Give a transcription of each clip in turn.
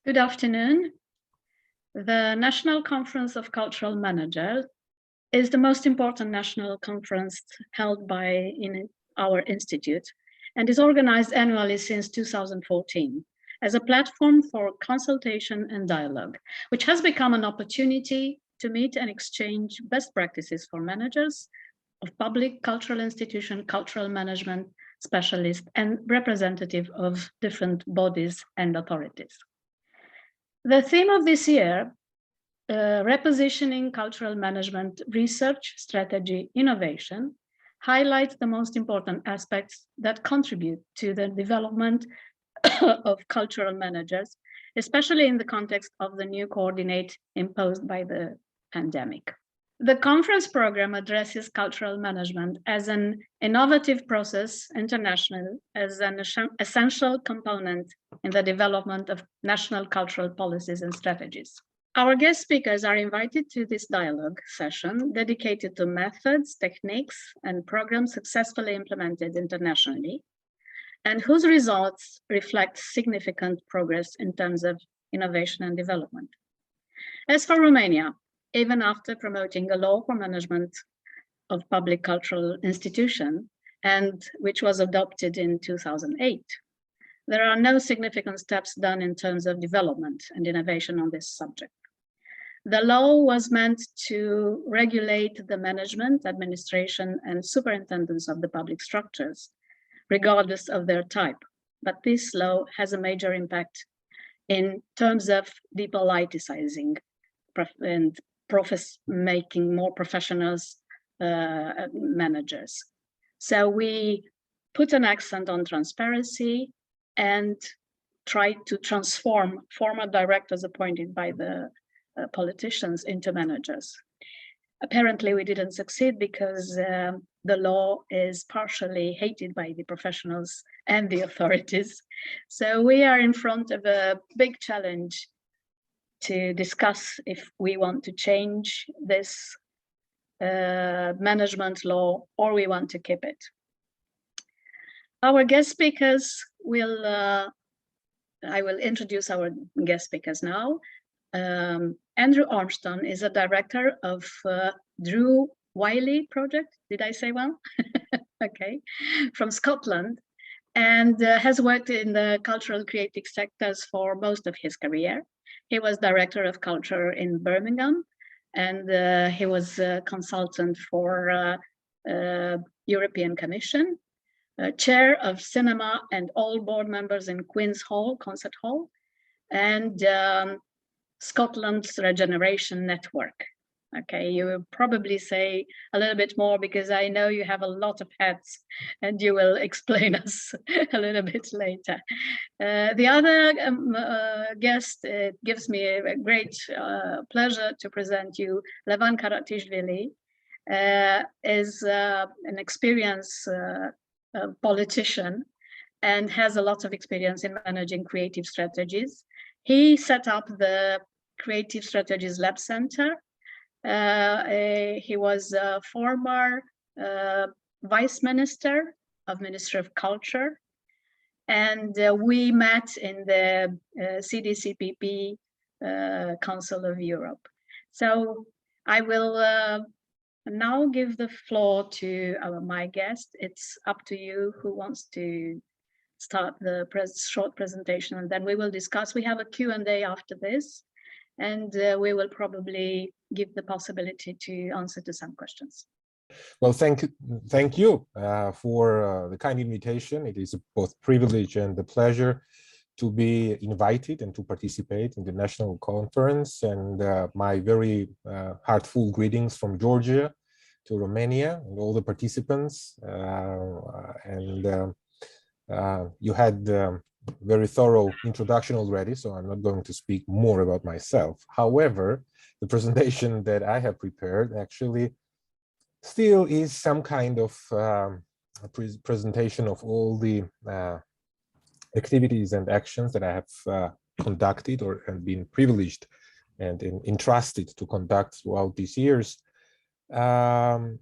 Good afternoon. The National Conference of Cultural Managers is the most important national conference held in our institute and is organized annually since 2014 as a platform for consultation and dialogue, which has become an opportunity to meet and exchange best practices for managers of public cultural institution, cultural management specialists, and representative of different bodies and authorities. The theme of this year, repositioning cultural management research, strategy, innovation, highlights the most important aspects that contribute to the development of cultural managers, especially in the context of the new coordinate imposed by the pandemic. The conference program addresses cultural management as an innovative process internationally, as an essential component in the development of national cultural policies and strategies. Our guest speakers are invited to this dialogue session dedicated to methods, techniques, and programs successfully implemented internationally, and whose results reflect significant progress in terms of innovation and development. As for Romania, even after promoting a law for management of public cultural institution, and which was adopted in 2008, there are no significant steps done in terms of development and innovation on this subject. The law was meant to regulate the management, administration, and superintendence of the public structures, regardless of their type. But this law has a major impact in terms of depoliticizing and making more professionals managers. So we put an accent on transparency and try to transform former directors appointed by the politicians into managers. Apparently we didn't succeed because the law is partially hated by the professionals and the authorities. So we are in front of a big challenge to discuss if we want to change this management law or we want to keep it. Our guest speakers will, I will introduce our guest speakers now. Andrew Ormston is a director of Wylie project. Did I say well? Okay, from Scotland, and has worked in the cultural creative sectors for most of his career. He was director of culture in Birmingham, and he was a consultant for European Commission, chair of cinema and all board members in Queen's Hall, Concert Hall, and Scotland's Regeneration Network. Okay, you will probably say a little bit more because I know you have a lot of hats and you will explain us a little bit later. The other guest, it gives me a great pleasure to present you. Levan Kharatishvili is an experienced politician and has a lot of experience in managing creative strategies. He set up the Creative Strategies Lab Center. He was a former Vice Minister of Ministry of Culture, and we met in the CDCPP Council of Europe. So I will now give the floor to my guest. It's up to you who wants to start the short presentation, and then we will discuss. We have a Q&A after this, and we will probably give the possibility to answer to some questions. Well, thank you for the kind invitation. It is both privilege and a pleasure to be invited and to participate in the national conference, and my very heartfelt greetings from Georgia to Romania and all the participants. You had very thorough introduction already, so I'm not going to speak more about myself. However, the presentation that I have prepared actually still is some kind of presentation of all the activities and actions that I have conducted or have been privileged and entrusted to conduct throughout these years. I'll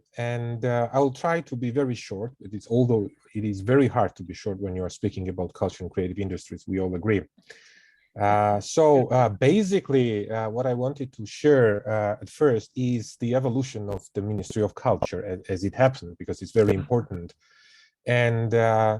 try to be very short. Although it is very hard to be short when you are speaking about culture and creative industries, we all agree. Basically, what I wanted to share at first is the evolution of the Ministry of Culture as it happened, because it's very important. And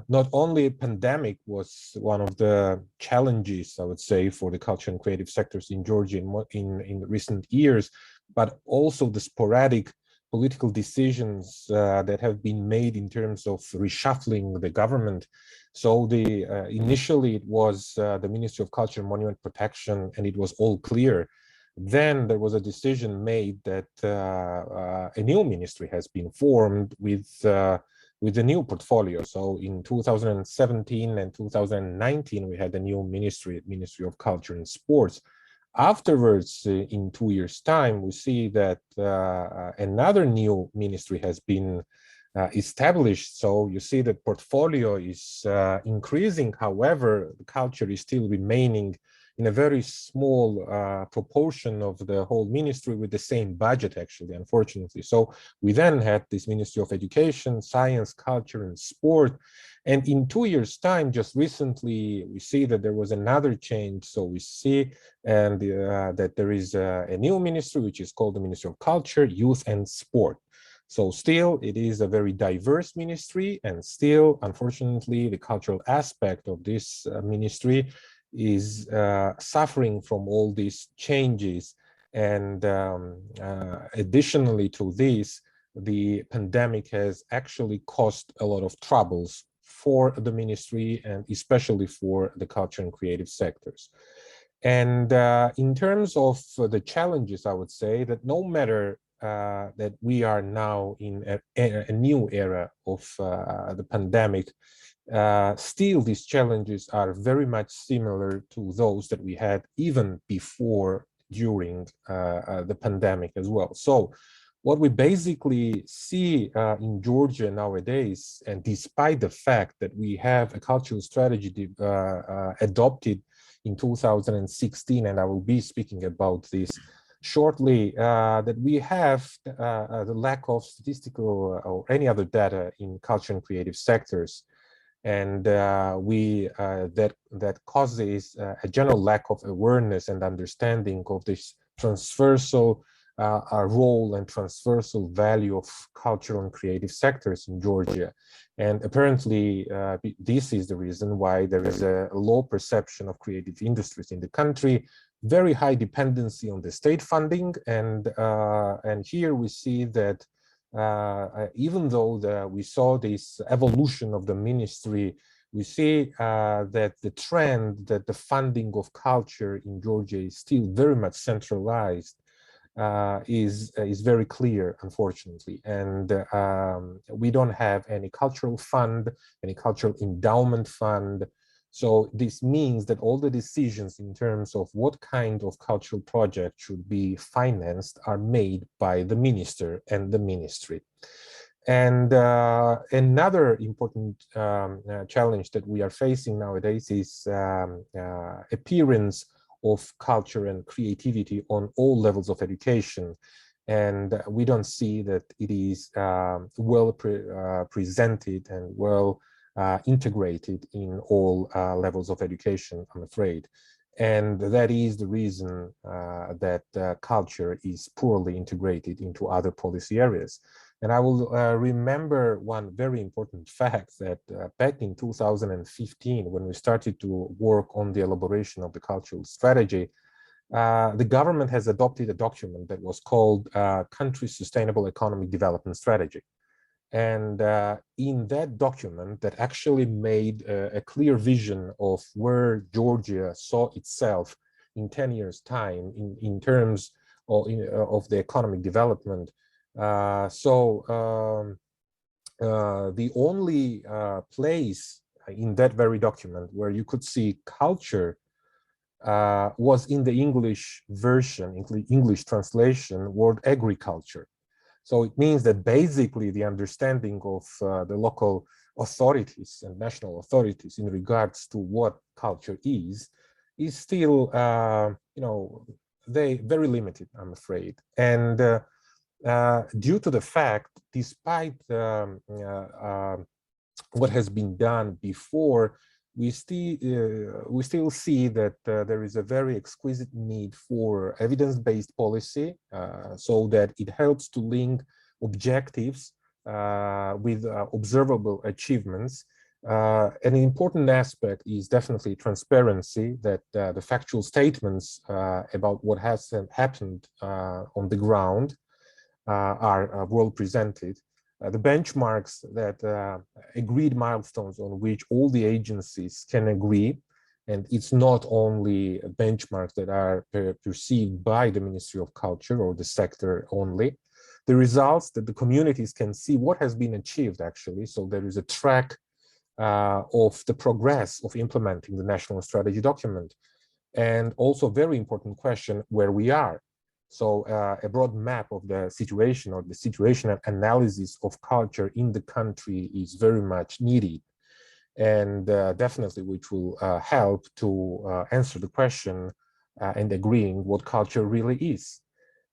not only pandemic was one of the challenges, I would say, for the culture and creative sectors in Georgia in recent years, but also the sporadic political decisions that have been made in terms of reshuffling the government. So initially it was the Ministry of Culture and Monument Protection, and it was all clear. Then there was a decision made that a new ministry has been formed with a new portfolio. So in 2017 and 2019, we had a new Ministry of Culture and Sports. Afterwards, in 2 years' time, we see that another new ministry has been established. So you see that portfolio is increasing. However, the culture is still remaining in a very small proportion of the whole ministry, with the same budget, actually, unfortunately. So we then had this Ministry of Education, Science, Culture, and Sport. And in 2 years' time, just recently, we see that there was another change. So we see that there is a new ministry, which is called the Ministry of Culture, Youth, and Sport. So still, it is a very diverse ministry, and still, unfortunately, the cultural aspect of this ministry is suffering from all these changes. And additionally to this, the pandemic has actually caused a lot of troubles for the ministry, and especially for the culture and creative sectors. And in terms of the challenges, I would say that no matter that we are now in a new era of the pandemic, still these challenges are very much similar to those that we had even before, during the pandemic as well. So what we basically see in Georgia nowadays, and despite the fact that we have a cultural strategy adopted in 2016, and I will be speaking about this shortly, that we have the lack of statistical or any other data in culture and creative sectors. And that causes a general lack of awareness and understanding of this transversal role and transversal value of cultural and creative sectors in Georgia. And apparently, this is the reason why there is a low perception of creative industries in the country, very high dependency on the state funding. And here we see that even though we saw this evolution of the ministry, we see that the trend that the funding of culture in Georgia is still very much centralized is very clear, unfortunately. And we don't have any cultural fund, any cultural endowment fund. So this means that all the decisions in terms of what kind of cultural project should be financed are made by the minister and the ministry. And another important challenge that we are facing nowadays is appearance of culture and creativity on all levels of education. And we don't see that it is well presented and well integrated in all levels of education, I'm afraid. And that is the reason that culture is poorly integrated into other policy areas. And I will remember one very important fact, that back in 2015, when we started to work on the elaboration of the cultural strategy, the government has adopted a document that was called Country Sustainable Economic Development Strategy. And in that document, that actually made a clear vision of where Georgia saw itself in 10 years' time in terms of the economic development. The only place in that very document where you could see culture was in the English version, English translation, word agriculture. So it means that basically the understanding of the local authorities and national authorities in regards to what culture is still, they very limited, I'm afraid. And due to the fact, despite what has been done before, we still see that there is a very exquisite need for evidence-based policy, so that it helps to link objectives with observable achievements. An important aspect is definitely transparency, that the factual statements about what has happened on the ground are well presented. The benchmarks that agreed milestones on which all the agencies can agree, and it's not only benchmarks that are perceived by the Ministry of Culture or the sector only. The results that the communities can see what has been achieved actually, so there is a track of the progress of implementing the national strategy document. And also very important question, where we are. So a broad map of the situation or the situational analysis of culture in the country is very much needed. And definitely which will help to answer the question and agreeing what culture really is.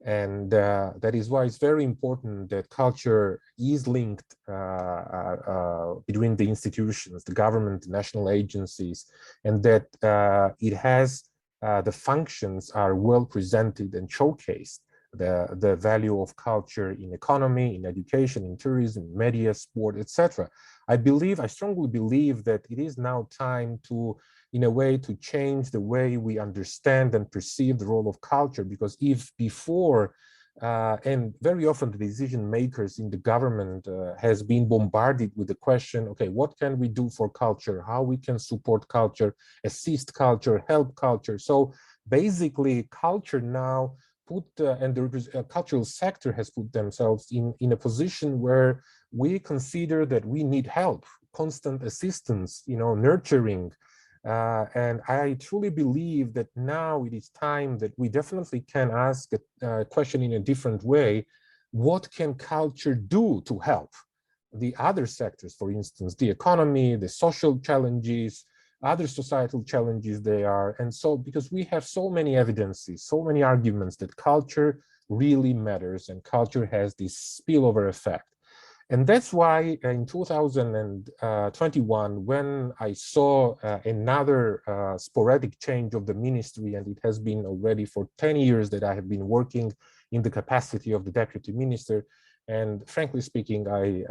And that is why it's very important that culture is linked between the institutions, the government, the national agencies, and that it has the functions are well presented and showcased. The value of culture in economy, in education, in tourism, media, sport, etc. I strongly believe that it is now time to, in a way, to change the way we understand and perceive the role of culture, because if before, and very often the decision makers in the government has been bombarded with the question, okay, what can we do for culture? How we can support culture, assist culture, help culture? So basically culture now and the cultural sector has put themselves in a position where we consider that we need help, constant assistance, nurturing. And I truly believe that now it is time that we definitely can ask a question in a different way. What can culture do to help the other sectors, for instance, the economy, the social challenges, other societal challenges they are. And so, because we have so many evidences, so many arguments that culture really matters and culture has this spillover effect. And that's why in 2021, when I saw another sporadic change of the ministry, and it has been already for 10 years that I have been working in the capacity of the deputy minister. And frankly speaking, I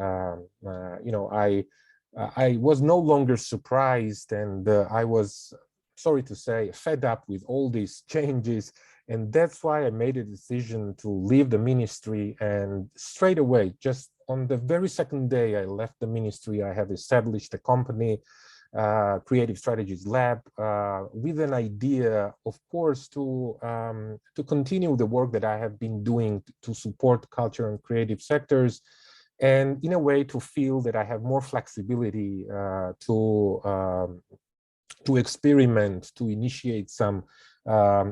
was no longer surprised, and I was, sorry to say, fed up with all these changes. And that's why I made a decision to leave the ministry, and straight away, just on the very second day I left the ministry, I have established a company, Creative Strategies Lab, with an idea, of course, to continue the work that I have been doing to support culture and creative sectors, and in a way to feel that I have more flexibility to experiment, to initiate some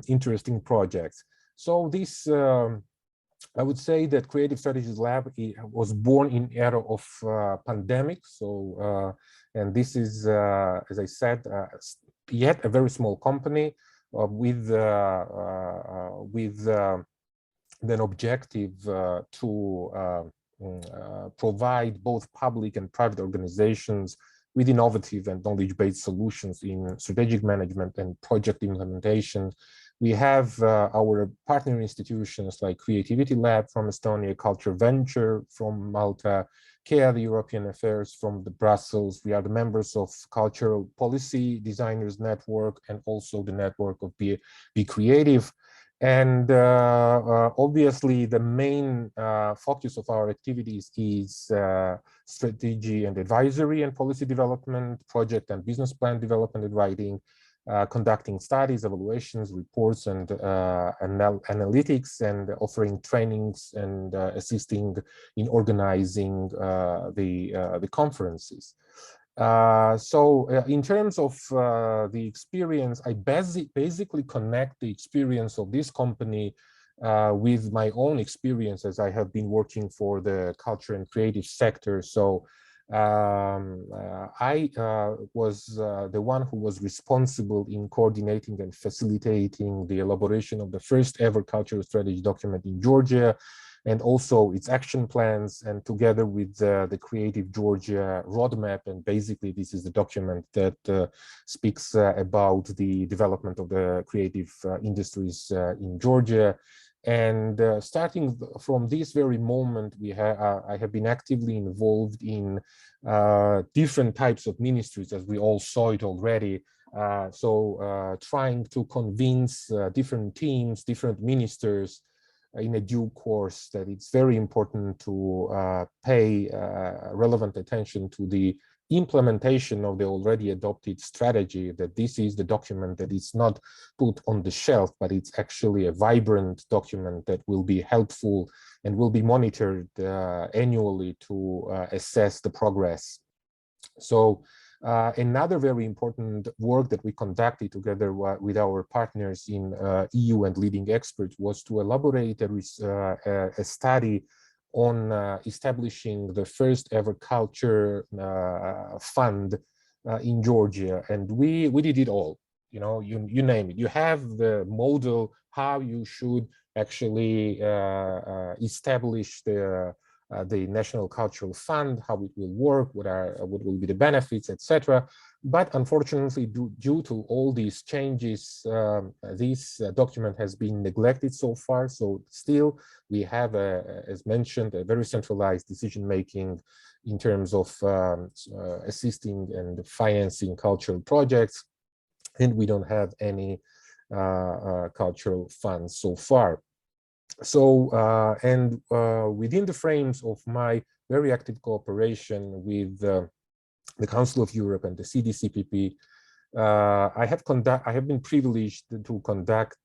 interesting projects. So this, I would say that Creative Strategies Lab was born in era of pandemic. So, and this is, as I said, yet a very small company with an objective to provide both public and private organizations with innovative and knowledge-based solutions in strategic management and project implementation. We have our partner institutions like Creativity Lab from Estonia, Culture Venture from Malta, CARE, the European Affairs from Brussels. We are the members of Cultural Policy Designers Network and also the network of Be Creative. And obviously, the main focus of our activities is strategy and advisory and policy development, project and business plan development and writing, conducting studies, evaluations, reports, and analytics, and offering trainings and assisting in organizing the conferences. In terms of the experience, I basically connect the experience of this company with my own experience, as I have been working for the culture and creative sector. So I was the one who was responsible in coordinating and facilitating the elaboration of the first ever cultural strategy document in Georgia. and also its action plans, and together with the Creative Georgia roadmap. And basically, this is the document that speaks about the development of the creative industries in Georgia. And starting from this very moment, I have been actively involved in different types of ministries, as we all saw it already. Trying to convince different teams, different ministers in a due course that it's very important to pay relevant attention to the implementation of the already adopted strategy, that this is the document that is not put on the shelf, but it's actually a vibrant document that will be helpful and will be monitored annually to assess the progress. So another very important work that we conducted together with our partners in EU and leading experts was to elaborate a study on establishing the first ever culture fund in Georgia. And we did it all, you name it. You have the model, how you should actually establish the National Cultural Fund, how it will work, what will be the benefits, etc. But unfortunately, due to all these changes, this document has been neglected so far. So still, we have, as mentioned, a very centralized decision-making in terms of assisting and financing cultural projects, and we don't have any cultural funds so far. So, within the frames of my very active cooperation with the Council of Europe and the CDCPP, I have been privileged to conduct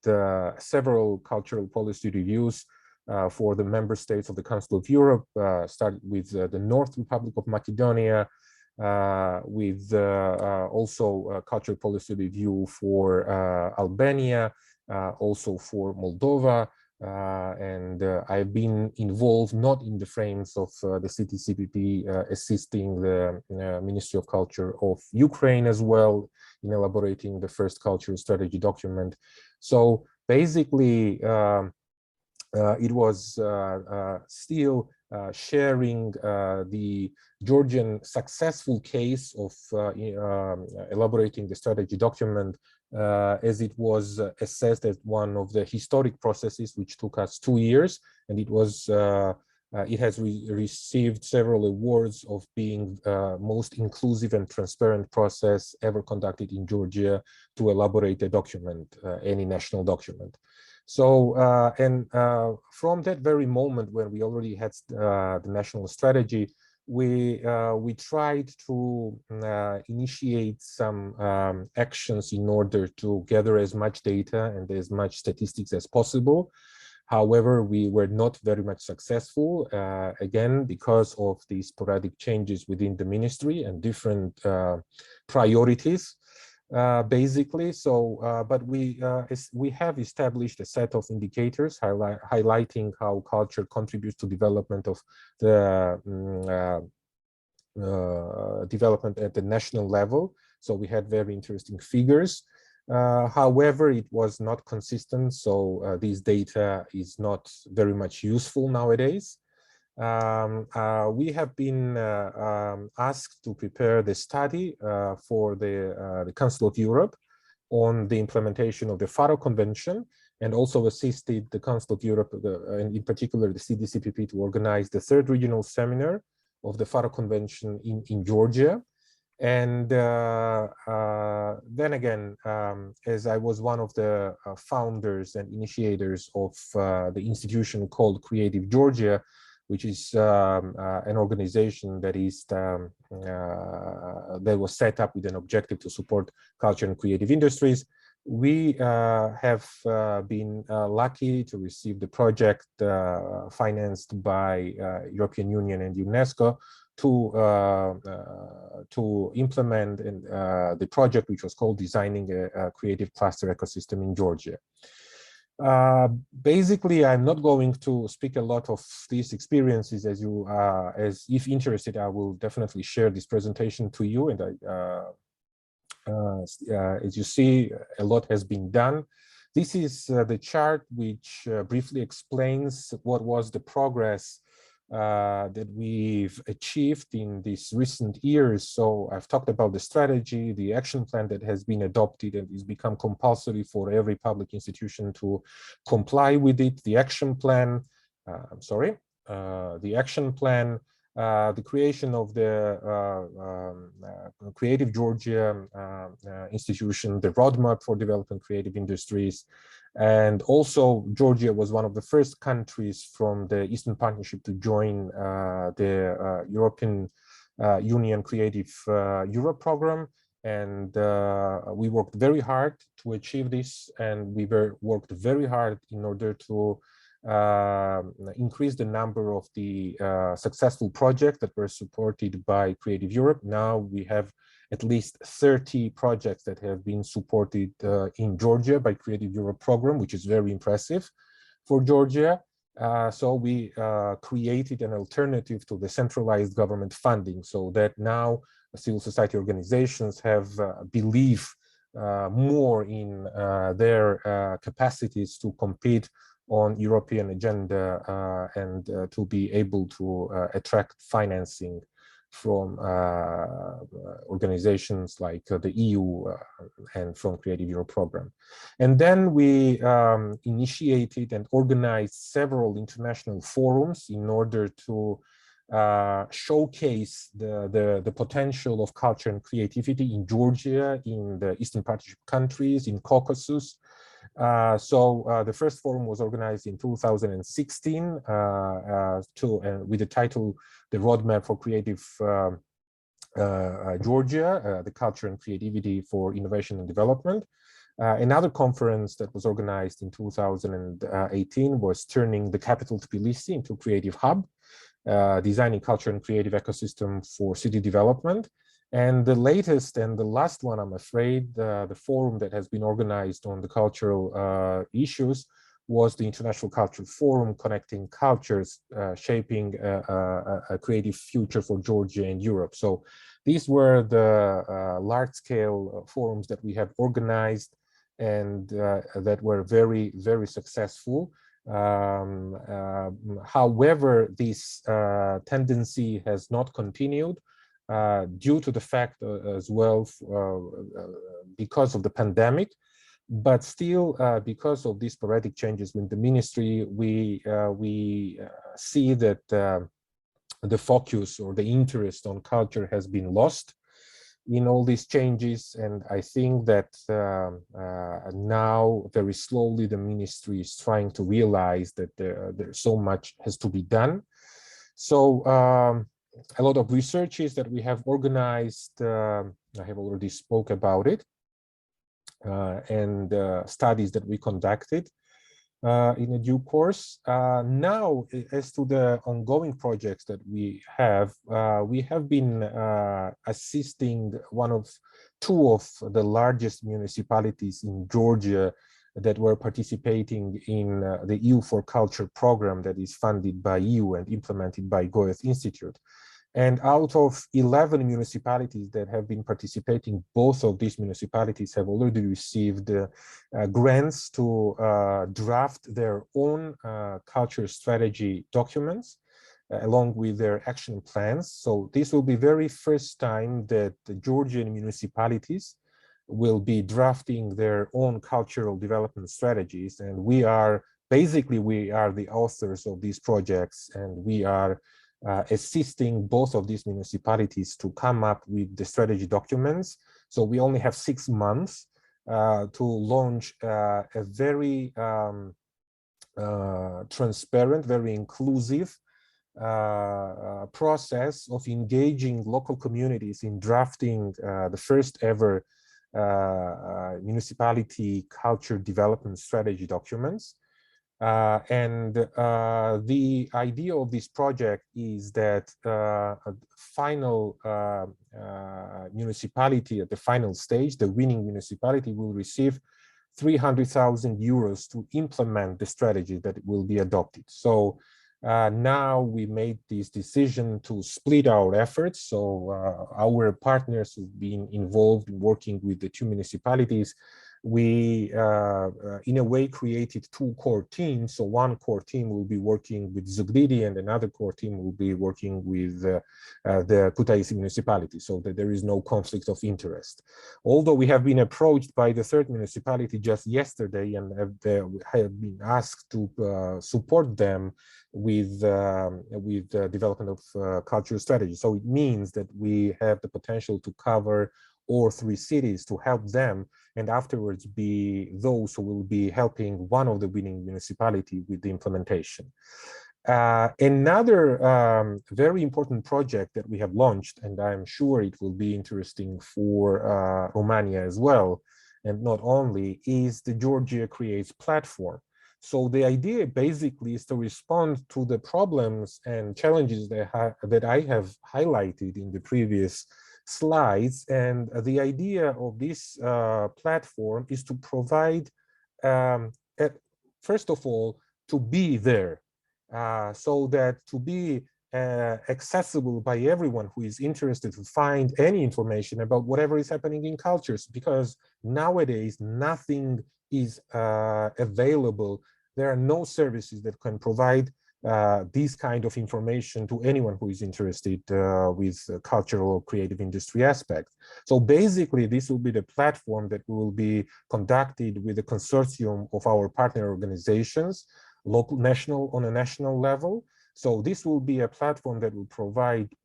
several cultural policy reviews for the member states of the Council of Europe, started with the North Republic of Macedonia, with also a cultural policy review for Albania, also for Moldova. And I've been involved not in the frames of the CDCPP, assisting the Ministry of Culture of Ukraine as well in elaborating the first cultural strategy document. So basically, it was still sharing the Georgian successful case of elaborating the strategy document, as it was assessed as one of the historic processes which took us 2 years, and it was it has received several awards of being most inclusive and transparent process ever conducted in Georgia to elaborate a document, any national document. So, from that very moment when we already had the national strategy, we tried to initiate some actions in order to gather as much data and as much statistics as possible. However, we were not very much successful, again, because of the sporadic changes within the ministry and different priorities. Basically, so but we have established a set of indicators highlighting how culture contributes to development of the development at the national level. So we had very interesting figures. However, it was not consistent, so this data is not very much useful nowadays. We have been asked to prepare the study for the Council of Europe on the implementation of the Faro Convention, and also assisted the Council of Europe, and in particular the CDCPP, to organize the third regional seminar of the Faro Convention in Georgia. And then again, as I was one of the founders and initiators of the institution called Creative Georgia, which is an organization that is that was set up with an objective to support culture and creative industries. We have been lucky to receive the project financed by European Union and UNESCO to implement the project, which was called Designing a Creative Cluster Ecosystem in Georgia. Basically, I'm not going to speak a lot of these experiences. As if interested, I will definitely share this presentation to you. And as you see, a lot has been done. This is the chart which briefly explains what was the progress that we've achieved in these recent years. So I've talked about the strategy, the action plan that has been adopted and is become compulsory for every public institution to comply with it. The action plan, the action plan, the creation of the Creative Georgia institution, the roadmap for developing creative industries. And also Georgia was one of the first countries from the Eastern Partnership to join the European Union Creative Europe program. And we worked very hard to achieve this, and we worked very hard in order to increase the number of the successful projects that were supported by Creative Europe. Now we have at least 30 projects that have been supported in Georgia by Creative Europe program, which is very impressive for Georgia. So we created an alternative to the centralized government funding, so that now civil society organizations have believe more in their capacities to compete on European agenda and to be able to attract financing from organizations like the EU and from Creative Europe program. And then we initiated and organized several international forums in order to showcase the potential of culture and creativity in Georgia, in the Eastern Partnership countries, in Caucasus. The first forum was organized in 2016 with the title, The Roadmap for Creative Georgia, the Culture and Creativity for Innovation and Development. Another conference that was organized in 2018 was Turning the Capital Tbilisi into Creative Hub, Designing Culture and Creative Ecosystem for City Development. And the latest and the last one, I'm afraid, the forum that has been organized on the cultural issues was the International Cultural Forum, Connecting Cultures, Shaping a Creative Future for Georgia and Europe. So these were the large-scale forums that we have organized and that were very, very successful. However, this tendency has not continued due to the fact as well, because of the pandemic, but still because of these sporadic changes with the ministry, we see that the focus or the interest on culture has been lost in all these changes. And I think that now very slowly the ministry is trying to realize that there's so much has to be done. So a lot of researches that we have organized, I have already spoke about it, and studies that we conducted in a due course. Now, as to the ongoing projects that we have been assisting two of the largest municipalities in Georgia that were participating in the EU for Culture program that is funded by EU and implemented by Goethe Institute. And out of 11 municipalities that have been participating, both of these municipalities have already received grants to draft their own culture strategy documents along with their action plans. So this will be very first time that the Georgian municipalities will be drafting their own cultural development strategies. And we are the authors of these projects, and we are assisting both of these municipalities to come up with the strategy documents. So we only have 6 months to launch a very transparent, very inclusive process of engaging local communities in drafting the first ever municipality culture development strategy documents. The idea of this project is that a final municipality at the final stage, the winning municipality, will receive 300,000 euros to implement the strategy that will be adopted. So now we made this decision to split our efforts. So our partners who've been involved in working with the two municipalities, we, in a way, created two core teams. So one core team will be working with Zuglidi, and another core team will be working with the Kutaisi municipality, so that there is no conflict of interest. Although we have been approached by the third municipality just yesterday and have been asked to support them with the development of cultural strategy. So it means that we have the potential to cover all three cities, to help them, and afterwards be those who will be helping one of the winning municipality with the implementation. Another very important project that we have launched, and I'm sure it will be interesting for Romania as well, and not only, is the Georgia Creates platform. So the idea basically is to respond to the problems and challenges that I have highlighted in the previous slides. And the idea of this platform is to provide, first of all, to be there, so that to be accessible by everyone who is interested to find any information about whatever is happening in cultures, because nowadays nothing is available. There are no services that can provide this kind of information to anyone who is interested with cultural or creative industry aspect. So basically, this will be the platform that will be conducted with a consortium of our partner organizations, local, national, on a national level. So this will be a platform that will provide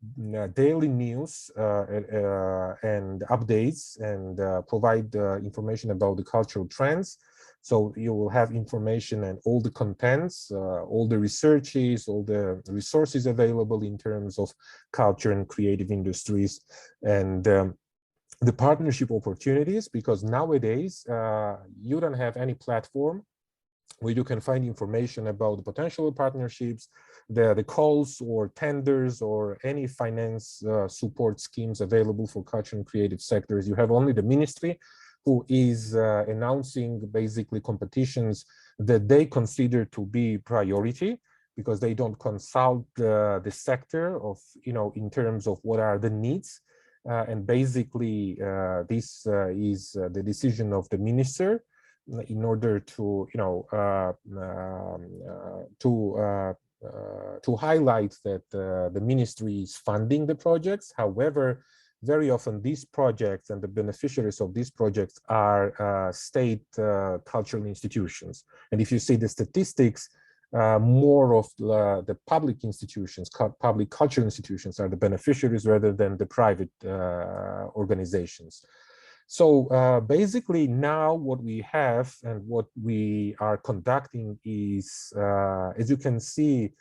daily news and updates, and provide information about the cultural trends. So you will have information and all the contents, all the researches, all the resources available in terms of culture and creative industries, and the partnership opportunities, because nowadays you don't have any platform where you can find information about the potential partnerships, the calls or tenders or any finance support schemes available for culture and creative sectors. You have only the ministry, who is announcing basically competitions that they consider to be priority, because they don't consult the sector of, in terms of what are the needs. And basically this is the decision of the minister in order to, to highlight that the ministry is funding the projects. However, very often these projects and the beneficiaries of these projects are state cultural institutions. And if you see the statistics, more of the public institutions, public cultural institutions are the beneficiaries rather than the private organizations. So basically now what we have and what we are conducting is, as you can see,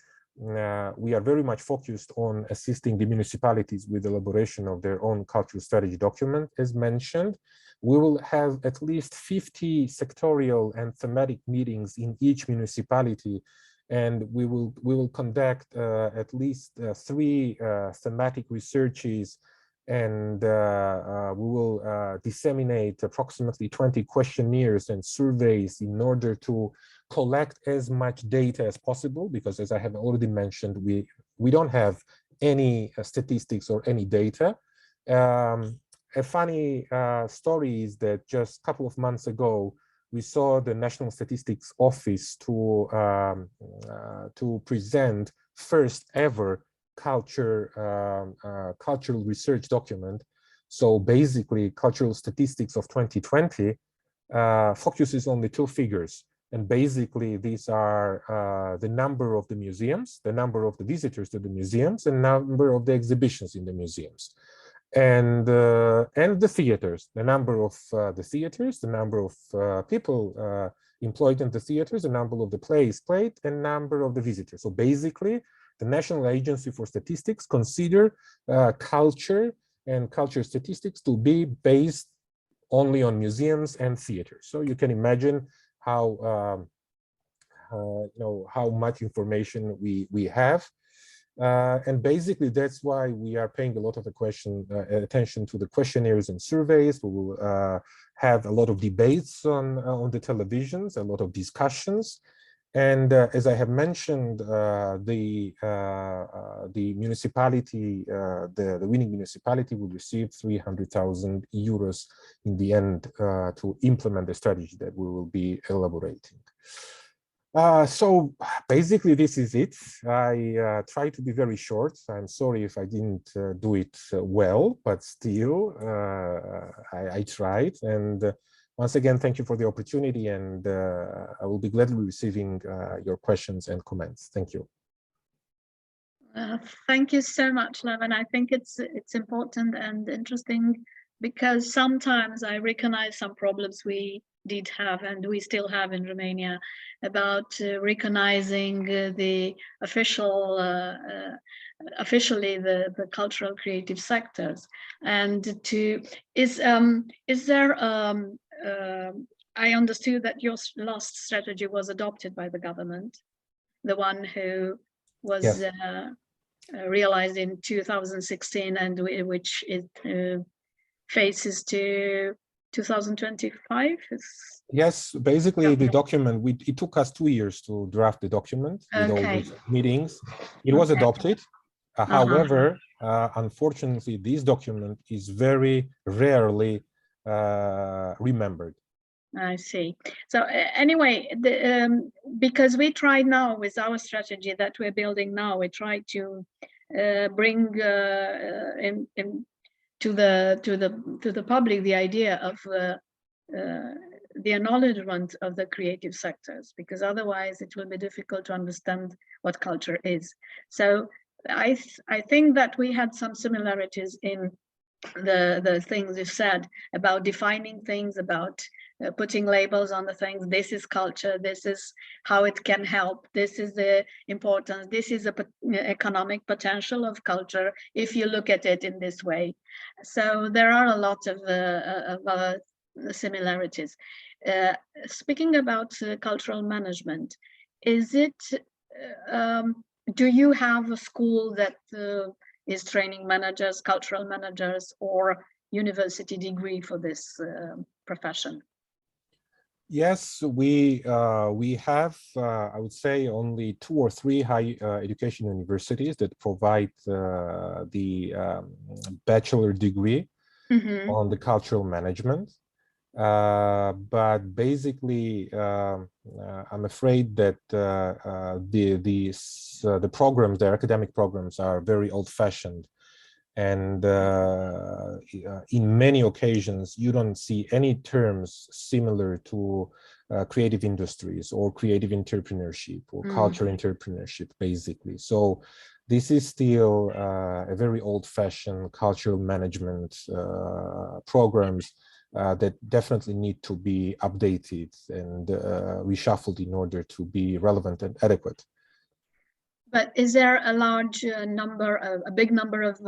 we are very much focused on assisting the municipalities with the elaboration of their own cultural strategy document, as mentioned. We will have at least 50 sectorial and thematic meetings in each municipality, and we will conduct at least 3 thematic researches, and we will disseminate approximately 20 questionnaires and surveys in order to collect as much data as possible, because as I have already mentioned, we don't have any statistics or any data. A funny story is that just a couple of months ago, we saw the National Statistics Office to present first ever cultural research document. So basically, cultural statistics of 2020 focuses on the 2 figures. And basically, these are the number of the museums, the number of the visitors to the museums, and number of the exhibitions in the museums. And the theaters, the number of the theaters, the number of people employed in the theaters, the number of the plays played, and number of the visitors. So basically, the National Agency for Statistics consider culture and culture statistics to be based only on museums and theaters. So you can imagine how how much information we have. And basically, that's why we are paying a lot of attention to the questionnaires and surveys. We will have a lot of debates on the televisions, a lot of discussions. And as I have mentioned, the municipality, the winning municipality will receive 300,000 euros in the end to implement the strategy that we will be elaborating. So basically, this is it. I tried to be very short. I'm sorry if I didn't do it well, but still, I tried. And once again, thank you for the opportunity, and I will be gladly receiving your questions and comments. Thank you. Thank you so much, Levan. I think it's important and interesting because sometimes I recognize some problems we did have and we still have in Romania about recognizing the officially the cultural creative sectors. And is there I understood that your last strategy was adopted by the government, the one who was yes. Realized in 2016 and which it faces to 2025? Yes, basically the document, it took us 2 years to draft the document with all these meetings. It was adopted. However, unfortunately, this document is very rarely remembered. I see. So anyway, because we tried now with our strategy that we're building now, we try to bring to the public the idea of the acknowledgement of the creative sectors, because otherwise it will be difficult to understand what culture is. So I think that we had some similarities in the things you said about defining things, about putting labels on the things. This is culture, this is how it can help, this is the importance, this is the economic potential of culture if you look at it in this way. So there are a lot of similarities. Speaking about cultural management, is it do you have a school that is training managers, cultural managers, or university degree for this profession? Yes, we have, I would say, only 2 or 3 high education universities that provide the bachelor degree on the cultural management. But basically, I'm afraid that the programs, the academic programs, are very old-fashioned, and in many occasions you don't see any terms similar to creative industries or creative entrepreneurship or culture entrepreneurship, basically. So this is still a very old-fashioned cultural management programs that definitely need to be updated and reshuffled in order to be relevant and adequate. But is there a large number, a big number of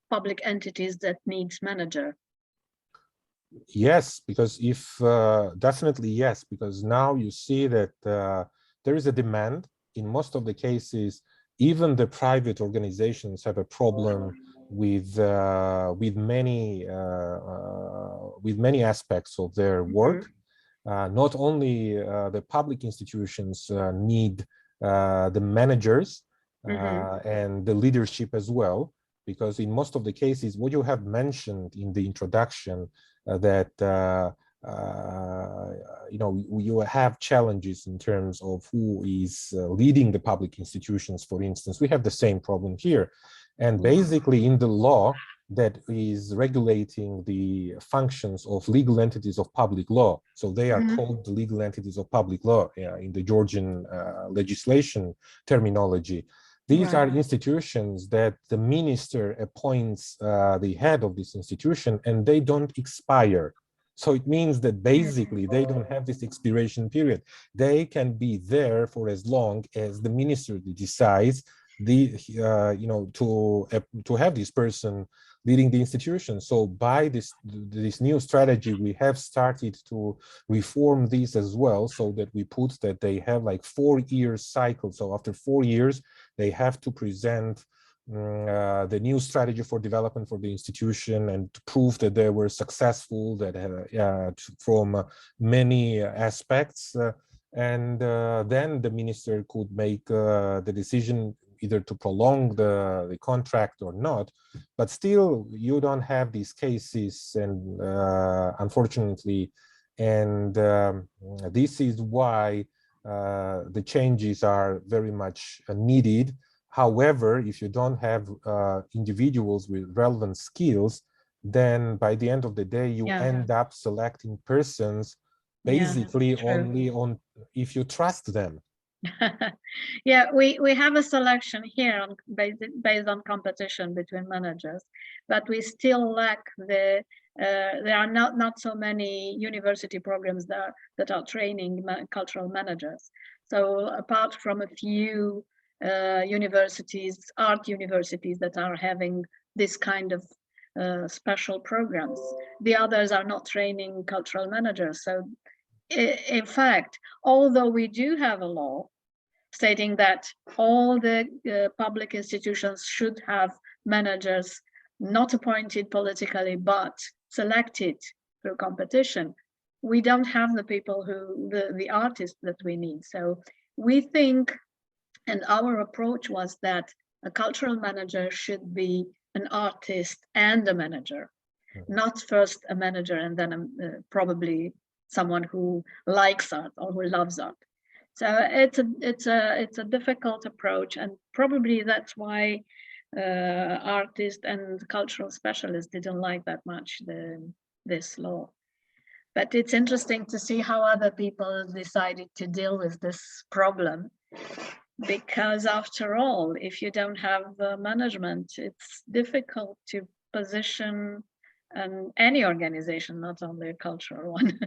public entities that needs manager? Yes, because definitely yes, because now you see that there is a demand. In most of the cases, even the private organizations have a problem with many aspects of their work. Not only the public institutions need the managers and the leadership as well, because in most of the cases, what you have mentioned in the introduction, that you know, you have challenges in terms of who is leading the public institutions. For instance, we have the same problem here, and basically in the law that is regulating the functions of legal entities of public law. So they are called the legal entities of public law in the Georgian legislation terminology. These are institutions that the minister appoints the head of this institution, and they don't expire. So it means that basically they don't have this expiration period. They can be there for as long as the minister decides you know, to have this person leading the institution. So by this new strategy, we have started to reform these as well, so that we put that they have like 4-year cycle. So after 4 years, they have to present the new strategy for development for the institution and to prove that they were successful, that from many aspects. and then the minister could make the decision either to prolong the contract or not. But still, you don't have these cases, and unfortunately, and this is why the changes are very much needed. However, if you don't have individuals with relevant skills, then by the end of the day, you end up selecting persons basically only on if you trust them. Yeah, we have a selection here on, based on competition between managers, but we still lack the there are not so many university programs that are training cultural managers. So apart from a few universities, art universities that are having this kind of special programs, the others are not training cultural managers. So in fact, although we do have a law stating that all the public institutions should have managers not appointed politically, but selected through competition, we don't have the people who, the artists that we need. So we think, and our approach was that a cultural manager should be an artist and a manager, not first a manager and then probably someone who likes art or who loves art. So it's a difficult approach, and probably that's why artists and cultural specialists didn't like that much this law. But it's interesting to see how other people decided to deal with this problem, because after all, if you don't have management, it's difficult to position any organization, not only a cultural one.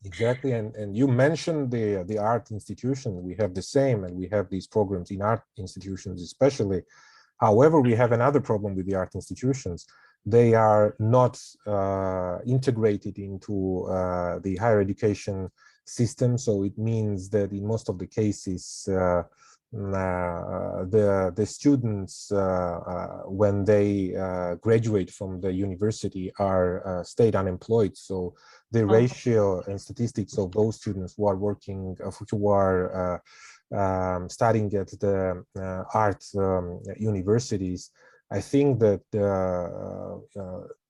Exactly, and you mentioned the art institution. We have the same, and we have these programs in art institutions especially. However, we have another problem with the art institutions. They are not integrated into the higher education system, so it means that in most of the cases the students when they graduate from the university are stayed unemployed. So the ratio and statistics of those students who are working, who are studying at the art universities, I think that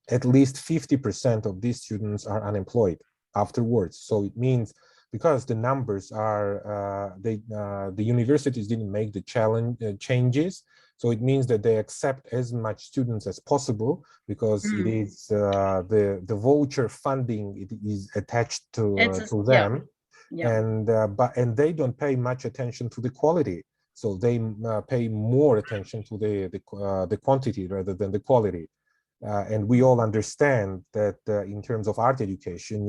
at least 50% of these students are unemployed afterwards. So it means, because the numbers are, the universities didn't make the changes, so it means that they accept as much students as possible, because it is the voucher funding, it is attached to them, and they don't pay much attention to the quality, so they pay more attention to the quantity rather than the quality. And we all understand that in terms of art education,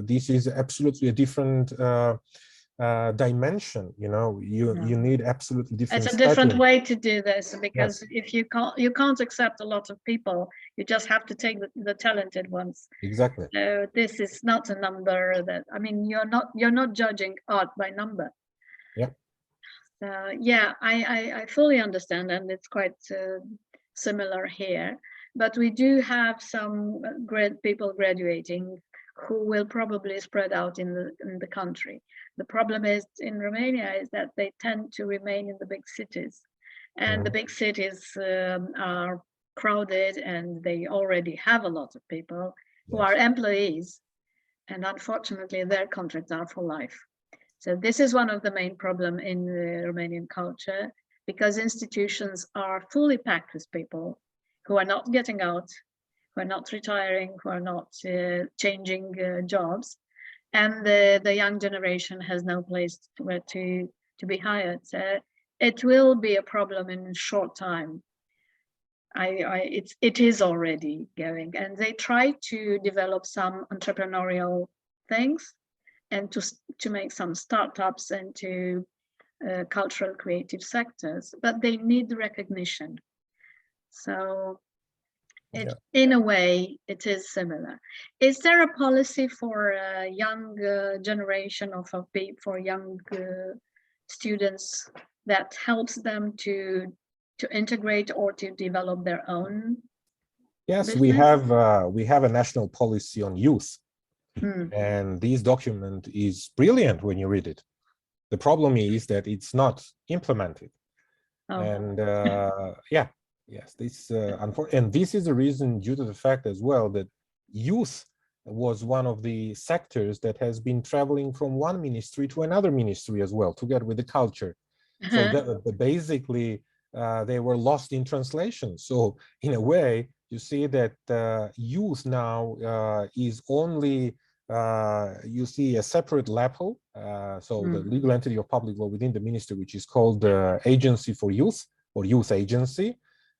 this is absolutely a different dimension. You need absolutely different. It's a different way to do this, because if you can't accept a lot of people, you just have to take the talented ones. Exactly. So this is not a number that, I mean, you're not judging art by number. Yeah. So yeah, I fully understand, and it's quite similar here. But we do have some people graduating who will probably spread out in the country. The problem is in Romania is that they tend to remain in the big cities, and the big cities are crowded, and they already have a lot of people who are employees, and unfortunately their contracts are for life. So this is one of the main problems in the Romanian culture, because institutions are fully packed with people who are not getting out, who are not retiring, who are not changing jobs, and the young generation has no place where to be hired. So it will be a problem in a short time. It is already going, and they try to develop some entrepreneurial things, and to make some startups and to cultural creative sectors, but they need recognition. So in a way, it is similar. Is there a policy for a young generation of for young students that helps them to integrate or to develop their own? Yes, business? we have a national policy on youth And this document is brilliant when you read it. The problem is that it's not implemented. And and this is the reason, due to the fact as well that youth was one of the sectors that has been traveling from one ministry to another ministry as well, together with the culture. So that basically they were lost in translation. So in a way, you see that youth now is only, you see a separate level. So the legal entity of public law within the ministry, which is called the Agency for Youth, or Youth Agency,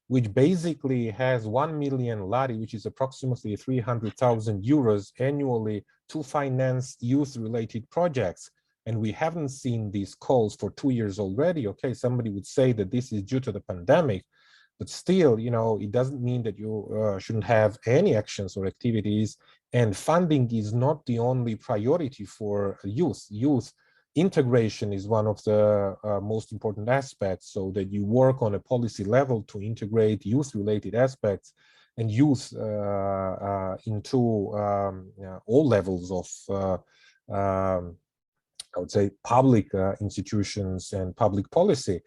which basically has 1 million lari, which is approximately 300,000 euros annually, to finance youth-related projects. And we haven't seen these calls for 2 years already. Okay, somebody would say that this is due to the pandemic, but still, you know, it doesn't mean that you shouldn't have any actions or activities. And funding is not the only priority for youth. Youth integration is one of the most important aspects, so that you work on a policy level to integrate youth-related aspects and youth into all levels of, I would say, public institutions and public policy,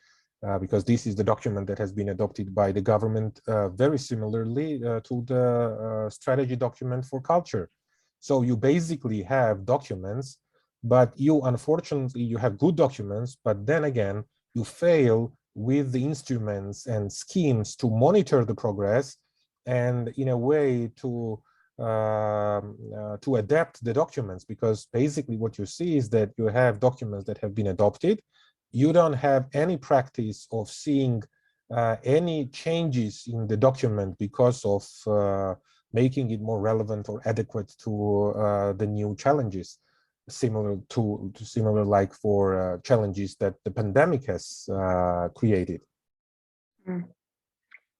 because this is the document that has been adopted by the government very similarly to the strategy document for culture. So you basically have documents, but unfortunately, you have good documents, but then again, you fail with the instruments and schemes to monitor the progress and in a way to adapt the documents, because basically what you see is that you have documents that have been adopted. You don't have any practice of seeing any changes in the document because of making it more relevant or adequate to the new challenges, similar like for challenges that the pandemic has created.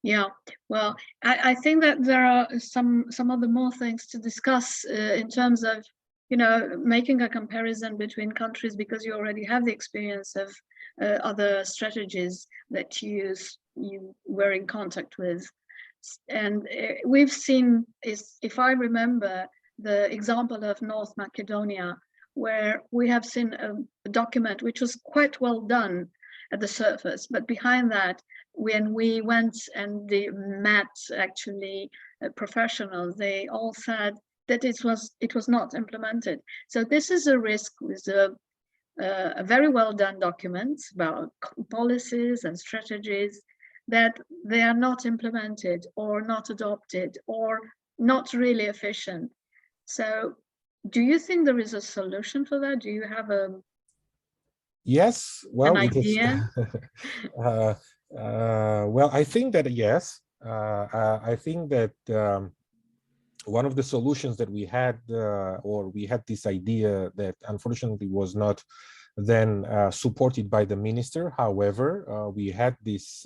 Yeah, well, I think that there are some other more things to discuss in terms of, you know, making a comparison between countries, because you already have the experience of other strategies that you were in contact with. And we've seen, if I remember, the example of North Macedonia, where we have seen a document which was quite well done at the surface, but behind that, when we went and they met actually professionals, they all said that it was not implemented. So this is a risk with a very well done document about policies and strategies, that they are not implemented or not adopted or not really efficient. So do you think there is a solution for that? Do you have Yes, well, an idea? Well, I think that yes. I think that one of the solutions that we had, or we had this idea that unfortunately was not then supported by the minister. However, we had this,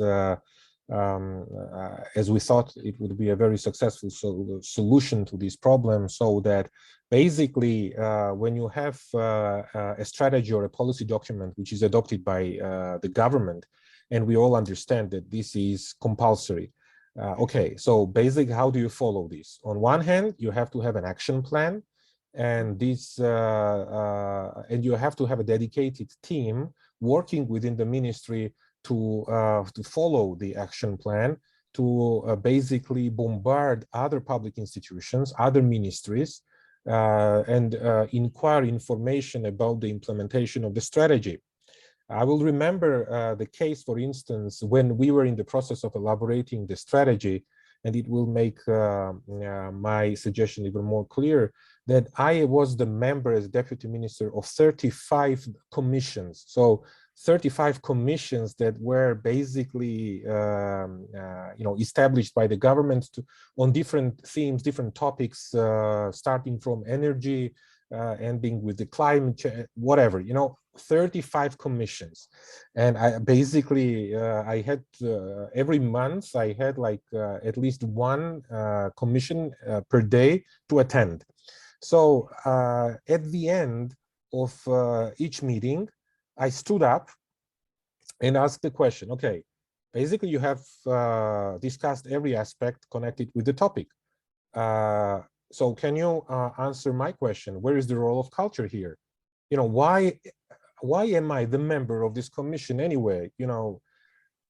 as we thought it would be a very successful solution to this problem, so that basically when you have a strategy or a policy document which is adopted by the government, and we all understand that this is compulsory. Okay, so basically, how do you follow this? On one hand, you have to have an action plan, and this, and you have to have a dedicated team working within the ministry to follow the action plan, to basically bombard other public institutions, other ministries, and inquire information about the implementation of the strategy. I will remember the case, for instance, when we were in the process of elaborating the strategy, and it will make my suggestion even more clear, that I was the member as deputy minister of 35 commissions. So 35 commissions that were basically established by the government on different themes, different topics, starting from energy, ending with the climate change, whatever, 35 commissions. And I basically, I had every month, I had like at least one commission per day to attend. So at the end of each meeting, I stood up and asked the question, okay, basically you have discussed every aspect connected with the topic. So can you answer my question? Where is the role of culture here? You know, why am I the member of this commission anyway? You know,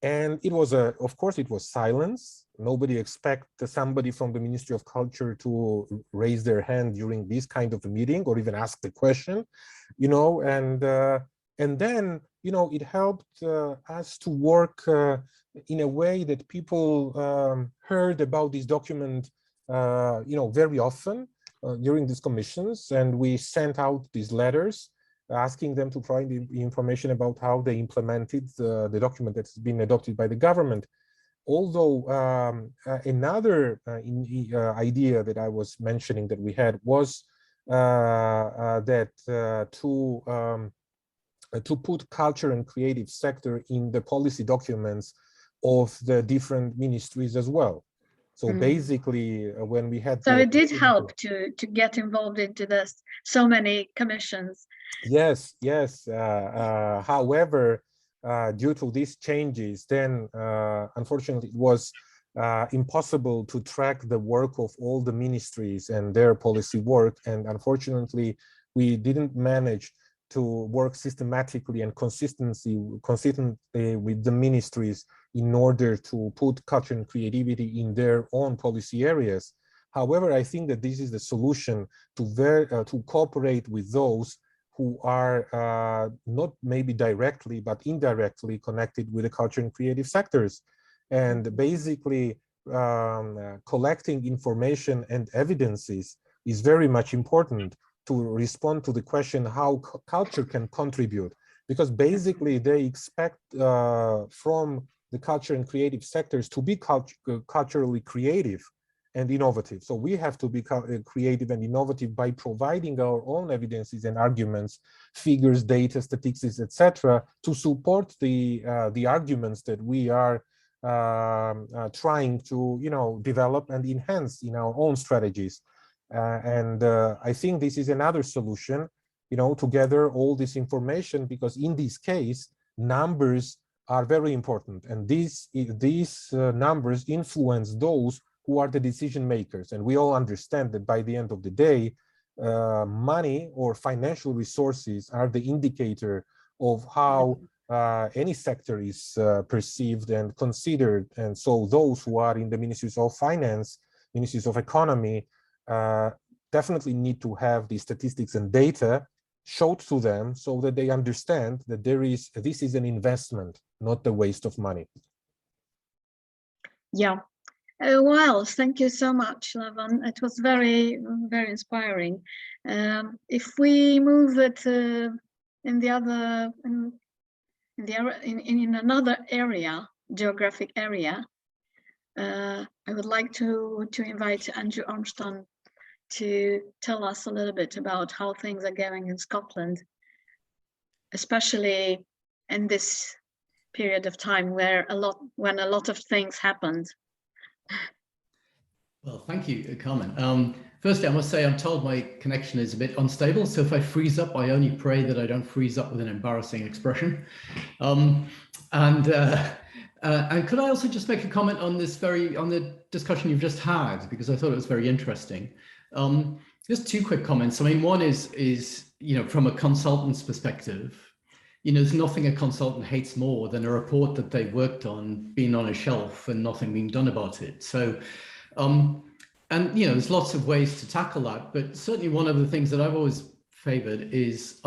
and it was of course, it was silence. Nobody expected somebody from the Ministry of Culture to raise their hand during this kind of a meeting or even ask the question, you know, and then, you know, it helped us to work in a way that people heard about this document, you know, very often during these commissions, and we sent out these letters asking them to provide the information about how they implemented the document that's been adopted by the government. Although another idea that I was mentioning that we had was that to put culture and creative sector in the policy documents of the different ministries as well. So basically, when we had so it did help to get involved into this, so many commissions. Yes, yes. However, due to these changes, then unfortunately it was impossible to track the work of all the ministries and their policy work. And unfortunately, we didn't manage to work systematically and consistently with the ministries in order to put culture and creativity in their own policy areas. However, I think that this is the solution to cooperate with those who are not maybe directly, but indirectly connected with the culture and creative sectors. And basically, collecting information and evidences is very much important to respond to the question how culture can contribute, because basically they expect from the culture and creative sectors to be culturally creative and innovative. So we have to be creative and innovative by providing our own evidences and arguments, figures, data, statistics, etc., to support the arguments that we are trying to, you know, develop and enhance in our own strategies. And I think this is another solution, you know, to gather all this information, because in this case, numbers are very important, and these numbers influence those who are the decision makers. And we all understand that by the end of the day, money or financial resources are the indicator of how any sector is perceived and considered. And so those who are in the ministries of finance, ministries of economy, definitely need to have the statistics and data showed to them so that they understand that this is an investment, not a waste of money. Yeah. Well, thank you so much, Levan. It was very, very inspiring. If we move it in another area, geographic area, I would like to invite Andrew Ormston to tell us a little bit about how things are going in Scotland, especially in this period of time when a lot of things happened. Well, thank you, Carmen. Firstly, I must say I'm told my connection is a bit unstable, so if I freeze up, I only pray that I don't freeze up with an embarrassing expression. And could I also just make a comment on the discussion you've just had, because I thought it was very interesting. Just two quick comments. I mean, one is you know, from a consultant's perspective, you know, there's nothing a consultant hates more than a report that they worked on being on a shelf and nothing being done about it. So, and you know, there's lots of ways to tackle that, but certainly one of the things that I've always favored is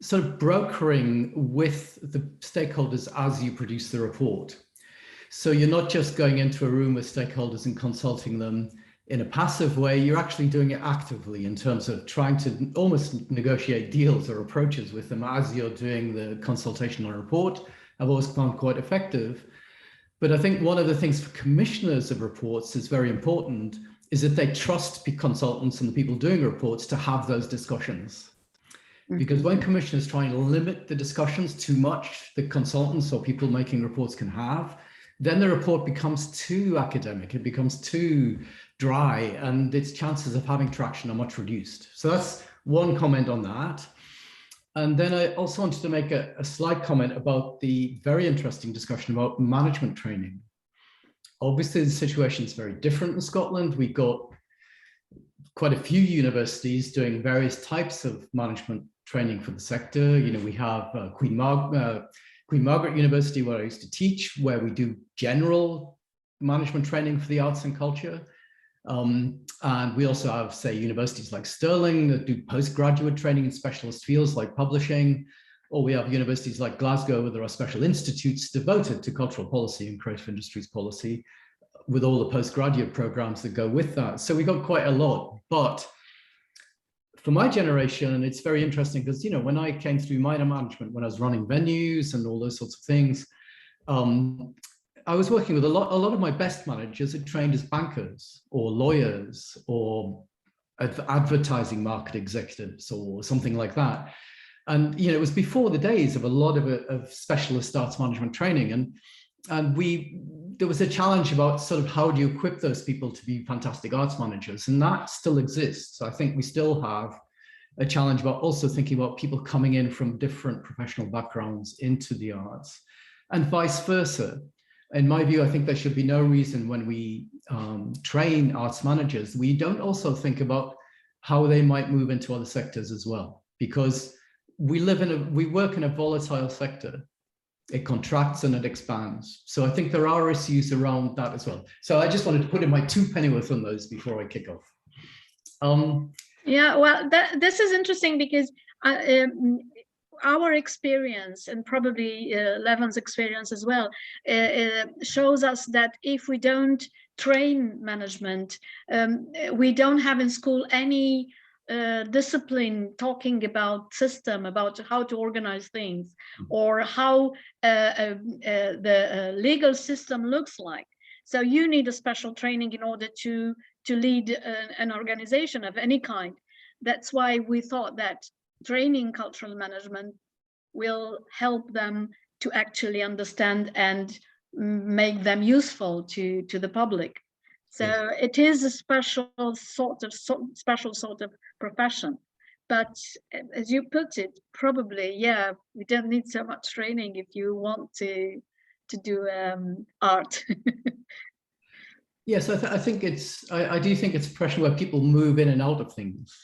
sort of brokering with the stakeholders as you produce the report. So you're not just going into a room with stakeholders and consulting them in a passive way, you're actually doing it actively in terms of trying to almost negotiate deals or approaches with them as you're doing the consultation on a report. I've always found quite effective. But I think one of the things for commissioners of reports is very important is that they trust the consultants and the people doing reports to have those discussions. Because when commissioners try and limit the discussions too much, the consultants or people making reports can have, then the report becomes too academic, it becomes too dry, and its chances of having traction are much reduced. So that's one comment on that. And then I also wanted to make a slight comment about the very interesting discussion about management training. Obviously, the situation is very different in Scotland. We've got quite a few universities doing various types of management training for the sector. You know, we have Queen Margaret University, where I used to teach, where we do general management training for the arts and culture. And we also have, say, universities like Stirling that do postgraduate training in specialist fields like publishing, or we have universities like Glasgow where there are special institutes devoted to cultural policy and creative industries policy, with all the postgraduate programs that go with that. So we got quite a lot. But for my generation, and it's very interesting because, you know, when I came through minor management, when I was running venues and all those sorts of things, I was working with a lot of my best managers are trained as bankers or lawyers or advertising market executives or something like that. And, you know, it was before the days of a lot of specialist arts management training. And there was a challenge about sort of how do you equip those people to be fantastic arts managers, and that still exists. I think we still have a challenge about also thinking about people coming in from different professional backgrounds into the arts, and vice versa. In my view, I think there should be no reason when we train arts managers, we don't also think about how they might move into other sectors as well, because we work in a volatile sector. It contracts and it expands. So I think there are issues around that as well. So I just wanted to put in my 2 pennyworth on those before I kick off. Yeah, well, this is interesting because our experience, and probably Levan's experience as well, shows us that if we don't train management, we don't have in school any discipline talking about system, about how to organize things, or how the legal system looks like. So you need a special training in order to lead an organization of any kind. That's why we thought that training cultural management will help them to actually understand and make them useful to the public. So it is a special sort of profession. But as you put it, probably, yeah, we don't need so much training if you want to do art. Yes, I think I do think it's a profession where people move in and out of things.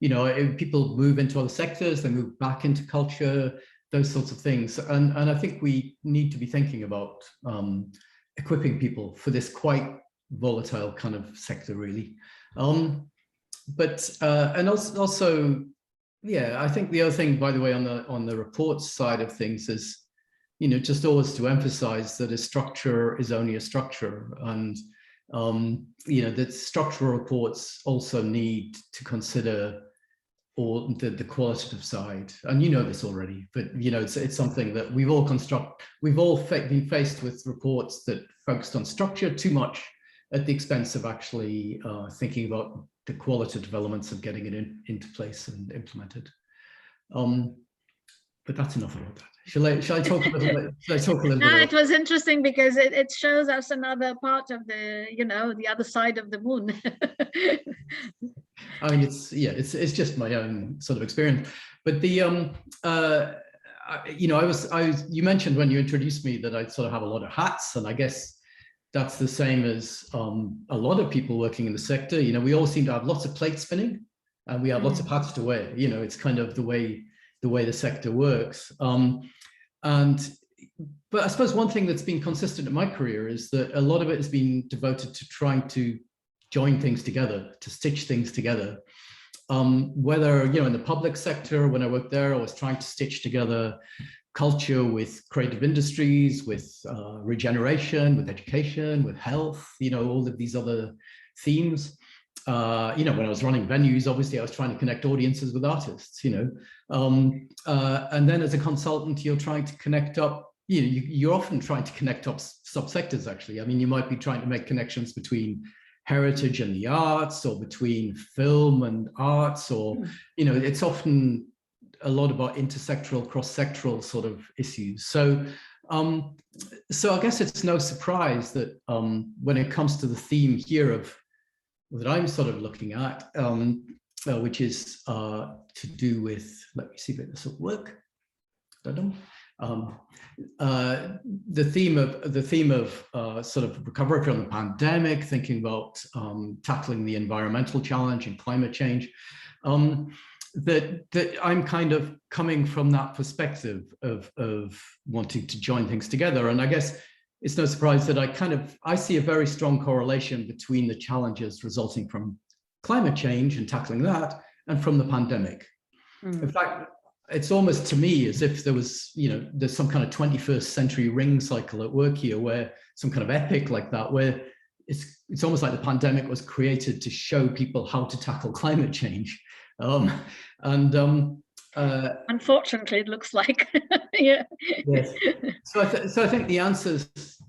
You know, people move into other sectors, they move back into culture, those sorts of things. And I think we need to be thinking about equipping people for this quite volatile kind of sector, really. But and also, yeah, I think the other thing, by the way, on the reports side of things is, you know, just always to emphasize that a structure is only a structure, and you know, that structural reports also need to consider all the qualitative side, and you know this already, but you know, it's something that we've all been faced with reports that focused on structure too much at the expense of actually thinking about the qualitative elements of getting it into place and implemented. But that's enough about that. Shall I talk a little bit? Shall I talk a little bit? It was interesting because it shows us another part of the, you know, the other side of the moon. I mean, it's just my own sort of experience. But the you know, you mentioned when you introduced me that I sort of have a lot of hats, and I guess that's the same as a lot of people working in the sector. You know, we all seem to have lots of plates spinning, and we have lots of hats to wear. You know, it's kind of the way the sector works. But I suppose one thing that's been consistent in my career is that a lot of it has been devoted to trying to join things together, to stitch things together. Whether, you know, in the public sector, when I worked there, I was trying to stitch together culture with creative industries, with regeneration, with education, with health, you know, all of these other themes. You know, when I was running venues, obviously I was trying to connect audiences with artists, you know. And then as a consultant, you're trying to connect up, you know, you're often trying to connect up subsectors, actually. I mean, you might be trying to make connections between heritage and the arts, or between film and arts, or, you know, it's often a lot about intersectoral, cross-sectoral sort of issues. So I guess it's no surprise that when it comes to the theme here that I'm sort of looking at, which is to do with, let me see if this will work. The theme of sort of recovery from the pandemic, thinking about tackling the environmental challenge and climate change, that I'm kind of coming from that perspective of wanting to join things together. And I guess it's no surprise that I see a very strong correlation between the challenges resulting from climate change and tackling that and from the pandemic. In fact, it's almost to me as if there was, there's some kind of 21st century ring cycle at work here, where some kind of epic like that, where it's almost like the pandemic was created to show people how to tackle climate change. Unfortunately, it looks like, yeah. Yes. So I think the answers,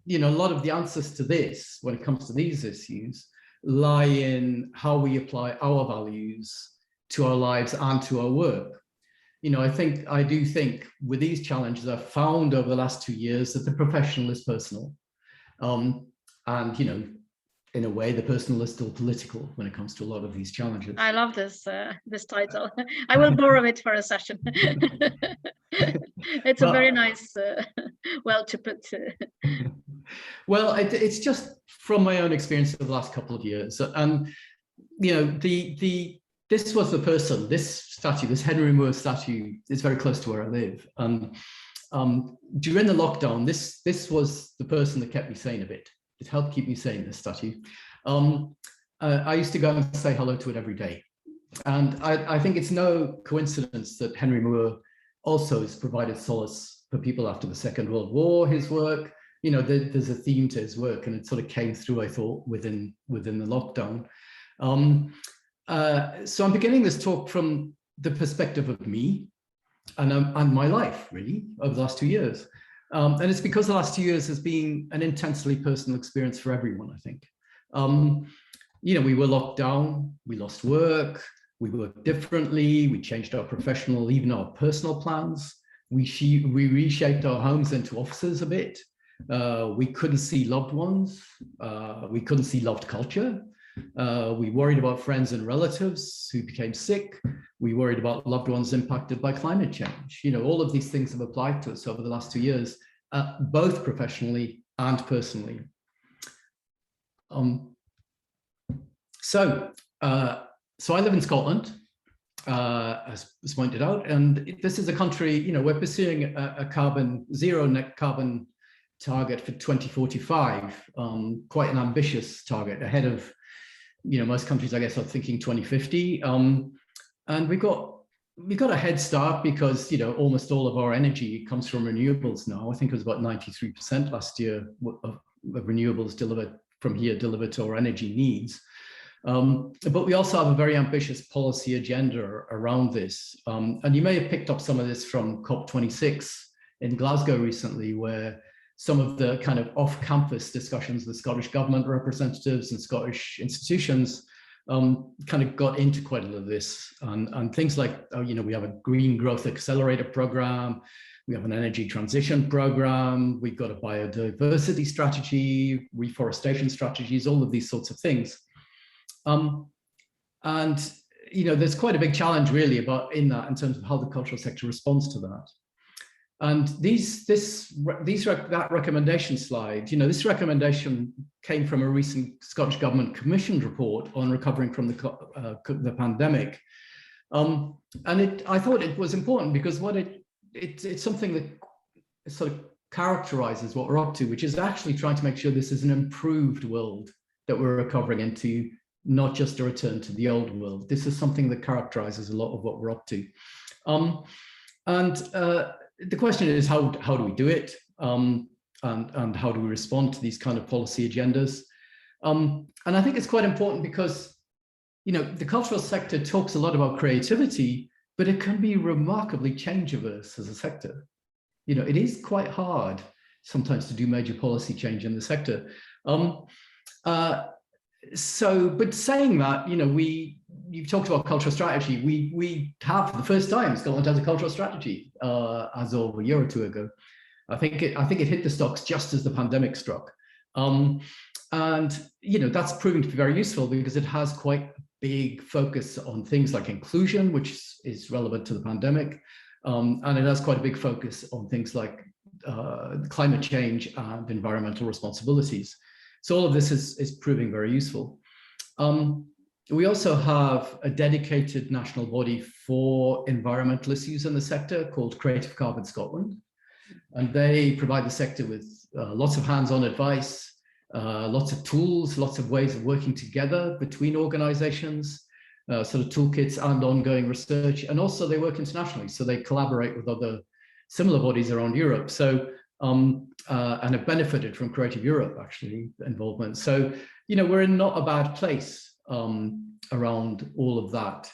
a lot of the answers to this, when it comes to these issues, lie in how we apply our values to our lives and to our work. I do think with these challenges, I've found over the last 2 years that the professional is personal. And, in a way, the personal is still political when it comes to a lot of these challenges. I love this title. I will borrow it for a session. It's a very nice, well to put. Well, it's just from my own experience of the last couple of years. And, this was the person, this statue, this Henry Moore statue is very close to where I live. During the lockdown, this was the person that kept me sane a bit. It helped keep me sane, this statue. I used to go and say hello to it every day. And I think it's no coincidence that Henry Moore also has provided solace for people after the Second World War, his work. There's a theme to his work, and it sort of came through, I thought, within the lockdown. So I'm beginning this talk from the perspective of me and my life, really, over the last 2 years. And it's because the last 2 years has been an intensely personal experience for everyone, I think. We were locked down, we lost work, we worked differently, we changed our professional, even our personal plans. We reshaped our homes into offices a bit. We couldn't see loved ones. We couldn't see loved culture. We worried about friends and relatives who became sick. We worried about loved ones impacted by climate change. All of these things have applied to us over the last 2 years, both professionally and personally. So I live in Scotland, as was pointed out, and this is a country, we're pursuing a zero net carbon target for 2045, quite an ambitious target, ahead of most countries, I guess, are thinking 2050. And we've got a head start because, almost all of our energy comes from renewables now. I think it was about 93% last year of renewables delivered to our energy needs. But we also have a very ambitious policy agenda around this. And you may have picked up some of this from COP26 in Glasgow recently, where some of the kind of off-campus discussions with Scottish government representatives and Scottish institutions kind of got into quite a lot of this. And things like, we have a Green Growth Accelerator program, we have an energy transition program, we've got a biodiversity strategy, reforestation strategies, all of these sorts of things. There's quite a big challenge really in terms of how the cultural sector responds to that. And that recommendation slide, this recommendation came from a recent Scottish Government commissioned report on recovering from the pandemic. I thought it was important because it's something that sort of characterizes what we're up to, which is actually trying to make sure this is an improved world that we're recovering into, not just a return to the old world. This is something that characterizes a lot of what we're up to. The question is, how do we do it? And how do we respond to these kind of policy agendas? And I think it's quite important because, the cultural sector talks a lot about creativity, but it can be remarkably change averse as a sector. It is quite hard sometimes to do major policy change in the sector. But saying that, you've talked about cultural strategy. We have, for the first time, Scotland has a cultural strategy as of a year or two ago. I think it hit the stocks just as the pandemic struck. That's proving to be very useful because it has quite a big focus on things like inclusion, which is relevant to the pandemic, And it has quite a big focus on things like climate change and environmental responsibilities. So all of this is proving very useful. We also have a dedicated national body for environmental issues in the sector called Creative Carbon Scotland. And they provide the sector with lots of hands-on advice, lots of tools, lots of ways of working together between organizations, sort of toolkits and ongoing research. And also they work internationally, so they collaborate with other similar bodies around Europe. So, and have benefited from Creative Europe, actually, involvement. So, you know, we're in not a bad place around all of that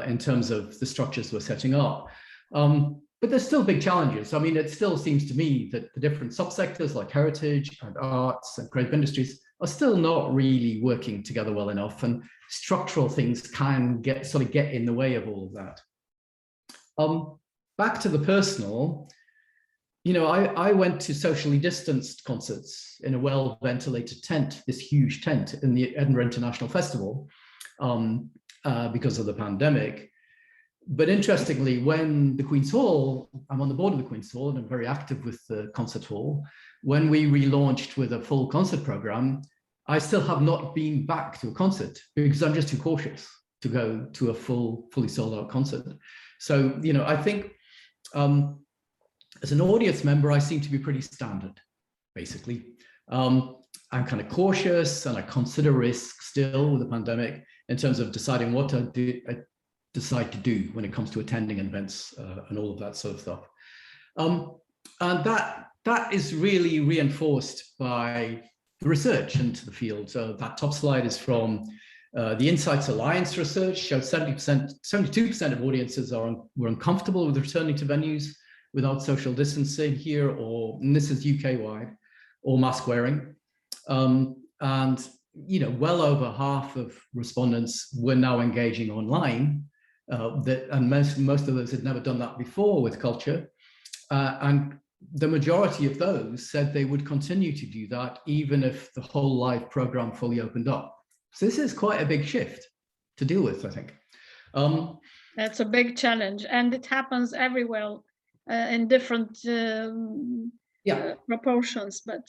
in terms of the structures we're setting up. But there's still big challenges. I mean, it still seems to me that the different subsectors like heritage and arts and creative industries are still not really working together well enough, and structural things can get in the way of all of that. Back to the personal, you know, I went to socially distanced concerts in a well-ventilated tent, this huge tent in the Edinburgh International Festival, because of the pandemic. But interestingly, when the Queen's Hall, I'm on the board of the Queen's Hall and I'm very active with the concert hall, when we relaunched with a full concert program, I still have not been back to a concert because I'm just too cautious to go to a fully sold out concert. So, you know, I think as an audience member, I seem to be pretty standard, basically. I'm kind of cautious and I consider risk still with the pandemic in terms of deciding what I decide to do when it comes to attending events and all of that sort of stuff. And that is really reinforced by the research into the field. So that top slide is from the Insights Alliance research, showed 72% of audiences were uncomfortable with returning to venues without social distancing here, and this is UK-wide, or mask wearing. And you know, well over half of respondents were now engaging online, and most of those had never done that before with culture. And the majority of those said they would continue to do that even if the whole live program fully opened up. So this is quite a big shift to deal with, I think. That's a big challenge, and it happens everywhere in different proportions, but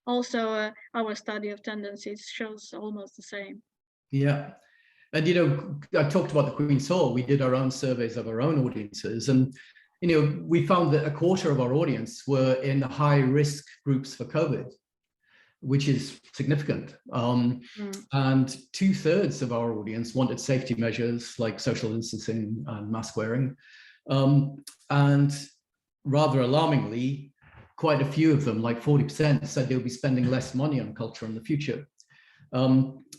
also our study of tendencies shows almost the same. Yeah. And, you know, I talked about the Queen's Hall. We did our own surveys of our own audiences, and, you know, we found that a quarter of our audience were in the high-risk groups for COVID, which is significant. And 2/3 of our audience wanted safety measures like social distancing and mask wearing. And rather alarmingly, quite a few of them, like 40%, said they'll be spending less money on culture in the future.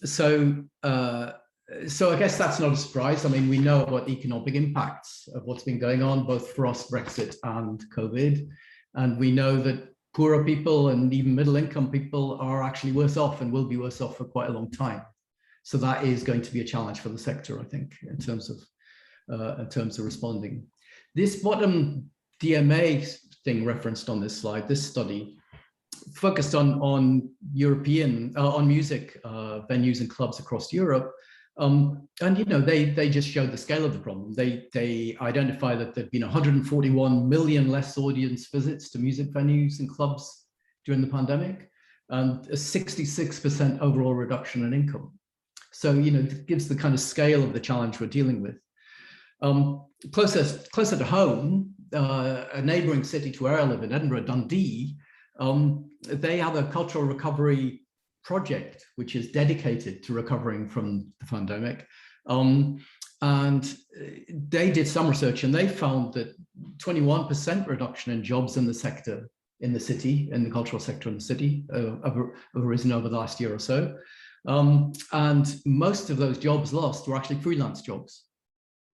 So I guess that's not a surprise. I mean, we know about the economic impacts of what's been going on, both for us, Brexit and COVID. And we know that poorer people and even middle-income people are actually worse off and will be worse off for quite a long time. So that is going to be a challenge for the sector, I think, in terms of responding. This bottom DMA thing referenced on this slide, this study, focused on music venues and clubs across Europe. And, you know, they just showed the scale of the problem. They identify that there'd been 141 million less audience visits to music venues and clubs during the pandemic, and a 66% overall reduction in income. So, you know, it gives the kind of scale of the challenge we're dealing with. Closer to home, a neighbouring city to where I live in Edinburgh, Dundee, they have a cultural recovery project which is dedicated to recovering from the pandemic. And they did some research and they found that 21% reduction in jobs in the sector, in the city, in the cultural sector in the city, have arisen over the last year or so. And most of those jobs lost were actually freelance jobs,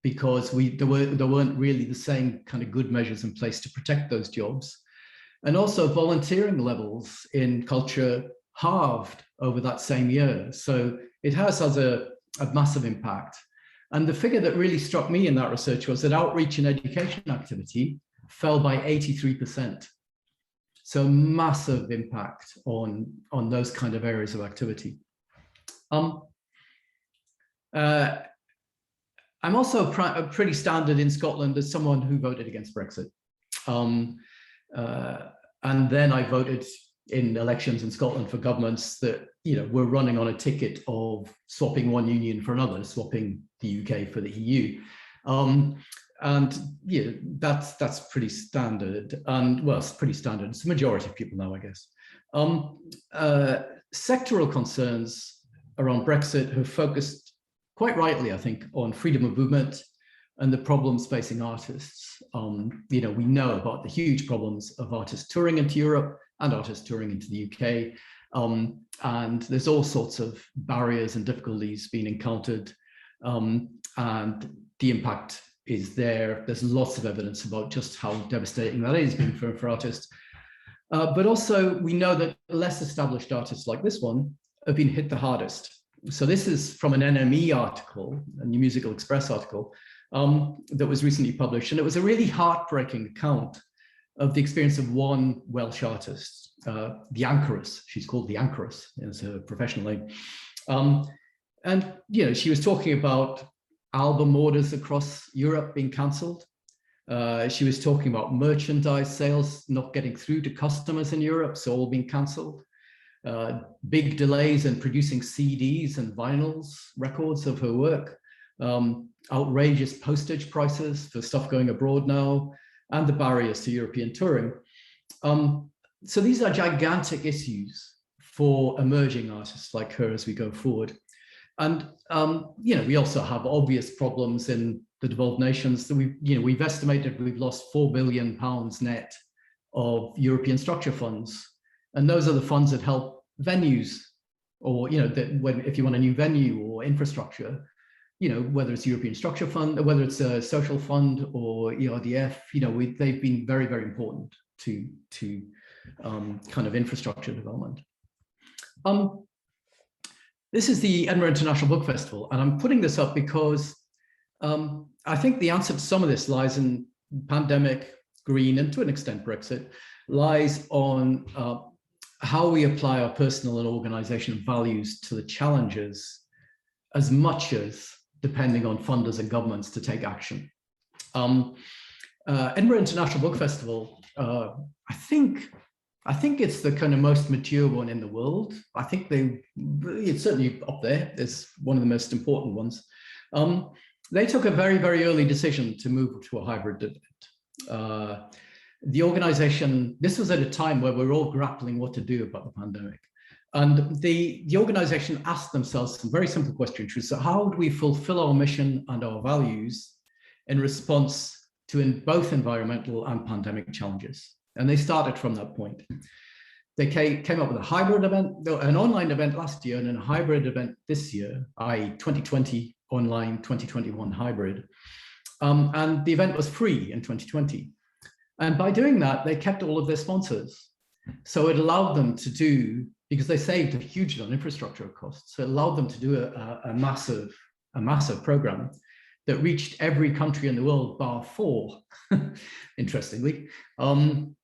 because there weren't really the same kind of good measures in place to protect those jobs. And also volunteering levels in culture halved over that same year. So it has a massive impact. And the figure that really struck me in that research was that outreach and education activity fell by 83%. So massive impact on those kind of areas of activity. I'm also pretty standard in Scotland as someone who voted against Brexit. And then I voted in elections in Scotland for governments that, you know, were running on a ticket of swapping one union for another, swapping the UK for the EU. And yeah, that's pretty standard. And well, it's pretty standard. It's the majority of people now, I guess. Sectoral concerns around Brexit have focused quite rightly, I think, on freedom of movement and the problems facing artists. You know, we know about the huge problems of artists touring into Europe and artists touring into the UK. And there's all sorts of barriers and difficulties being encountered. And the impact is there. There's lots of evidence about just how devastating that is being for artists. But also we know that less established artists like this one have been hit the hardest. So this is from an NME article, a New Musical Express article, that was recently published. And it was a really heartbreaking account of the experience of one Welsh artist, the Anchoress. She's called the Anchoress as her professional name. And, you know, she was talking about album orders across Europe being cancelled. She was talking about merchandise sales not getting through to customers in Europe, so all being cancelled. Big delays in producing CDs and vinyls, records of her work. Outrageous postage prices for stuff going abroad now, and the barriers to European touring. So these are gigantic issues for emerging artists like her as we go forward. And you know, we also have obvious problems in the developed nations that we've estimated we've lost £4 billion net of European structure funds, and those are the funds that help venues, or you know, that if you want a new venue or infrastructure, you know, whether it's European Structure Fund, or whether it's a social fund or ERDF, you know, they've been very, very important to kind of infrastructure development. This is the Edinburgh International Book Festival, and I'm putting this up because I think the answer to some of this lies in pandemic, green, and to an extent Brexit, lies on how we apply our personal and organizational values to the challenges, as much as depending on funders and governments to take action. Edinburgh International Book Festival, I think it's the kind of most mature one in the world. I think it's certainly up there. It's one of the most important ones. They took a very, very early decision to move to a hybrid event. The organization, this was at a time where we're all grappling what to do about the pandemic. And the organization asked themselves some very simple questions. So how do we fulfill our mission and our values in response to both environmental and pandemic challenges? And they started from that point. They came up with a hybrid event, an online event last year, and a hybrid event this year, i.e. 2020 online, 2021 hybrid. And the event was free in 2020. And by doing that, they kept all of their sponsors. So it allowed them to do, because they saved a huge amount of infrastructure costs, so it allowed them to do a massive program that reached every country in the world bar 4, interestingly. And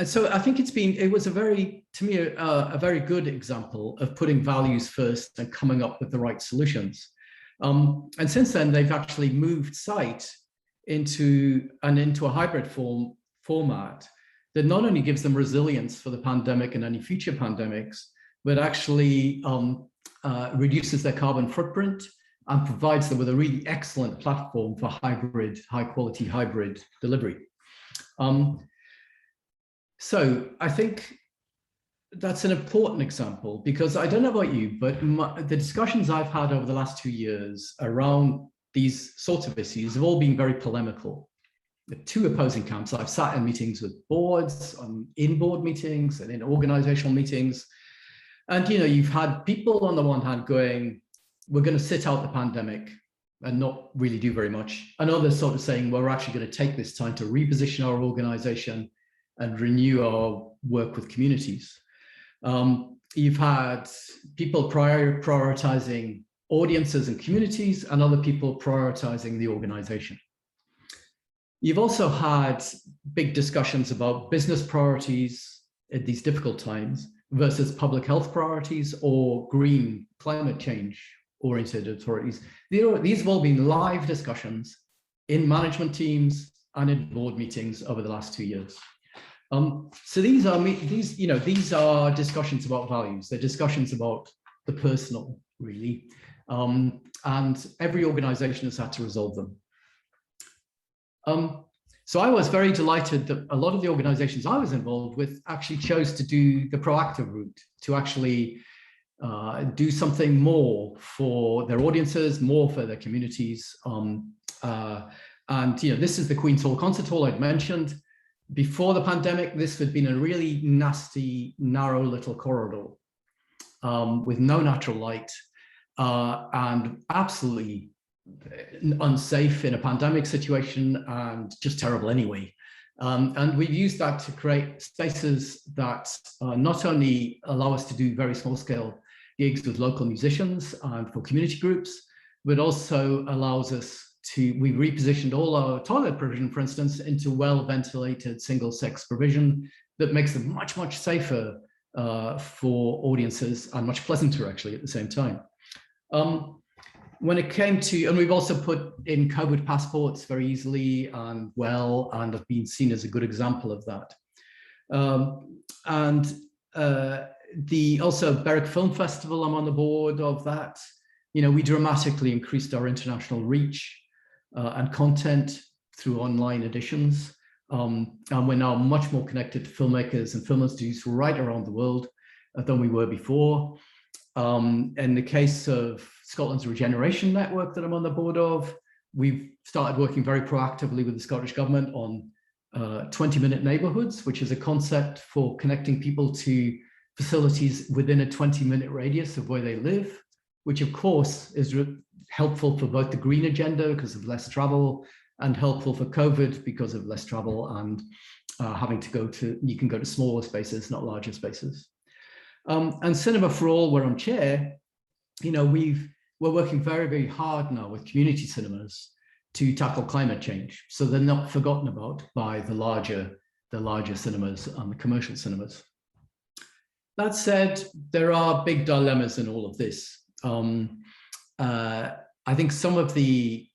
so I think it was to me a very good example of putting values first and coming up with the right solutions. And since then, they've actually moved site into a hybrid format that not only gives them resilience for the pandemic and any future pandemics, but actually reduces their carbon footprint and provides them with a really excellent platform for high-quality hybrid delivery. So I think that's an important example, because I don't know about you, but the discussions I've had over the last 2 years around these sorts of issues have all been very polemical. The two opposing camps. I've sat in meetings with boards, in board meetings and in organizational meetings. And, you know, you've had people on the one hand going, we're going to sit out the pandemic and not really do very much. And others sort of saying, well, we're actually going to take this time to reposition our organization and renew our work with communities. You've had people prioritizing audiences and communities, and other people prioritizing the organization. You've also had big discussions about business priorities at these difficult times versus public health priorities or green climate change oriented authorities. These have all been live discussions in management teams and in board meetings over the last 2 years. So these are discussions about values. They're discussions about the personal, really. And every organization has had to resolve them. So I was very delighted that a lot of the organizations I was involved with actually chose to do the proactive route, to actually do something more for their audiences, more for their communities. And this is the Queen's Hall Concert Hall I'd mentioned. Before the pandemic, this had been a really nasty, narrow little corridor with no natural light and absolutely unsafe in a pandemic situation and just terrible anyway. And we've used that to create spaces that not only allow us to do very small scale gigs with local musicians and for community groups, but also allows us to, we repositioned all our toilet provision, for instance, into well-ventilated single-sex provision that makes them much, much safer for audiences and much pleasanter actually at the same time. When it came to, and we've also put in COVID passports very easily and well, and have been seen as a good example of that. Also Berwick Film Festival, I'm on the board of that. We dramatically increased our international reach and content through online editions. And we're now much more connected to filmmakers and film institutes right around the world than we were before. In the case of Scotland's Regeneration Network that I'm on the board of, we've started working very proactively with the Scottish Government on 20-minute neighbourhoods, which is a concept for connecting people to facilities within a 20-minute radius of where they live, which of course is helpful for both the green agenda because of less travel and helpful for COVID because of less travel and having to go to, you can go to smaller spaces, not larger spaces. And Cinema for All, where I'm chair, we're working very, very hard now with community cinemas to tackle climate change. So they're not forgotten about by the larger cinemas and the commercial cinemas. That said, there are big dilemmas in all of this. I think some of the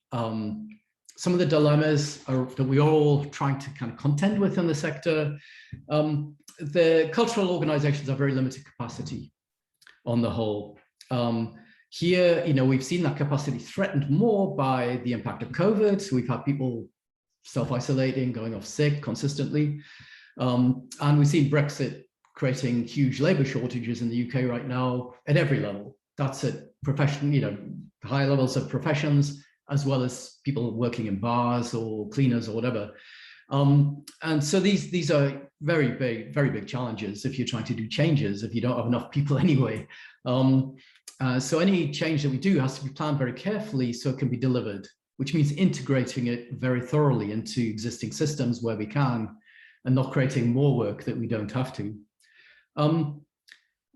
dilemmas that we are all trying to kind of contend with in the sector. The cultural organizations have very limited capacity on the whole. Here, we've seen that capacity threatened more by the impact of COVID. So we've had people self-isolating, going off sick consistently. And we've seen Brexit creating huge labor shortages in the UK right now at every level. That's at high levels of professions, as well as people working in bars or cleaners or whatever. And so these are very big challenges if you're trying to do changes, if you don't have enough people anyway. So any change that we do has to be planned very carefully so it can be delivered, which means integrating it very thoroughly into existing systems where we can and not creating more work that we don't have to.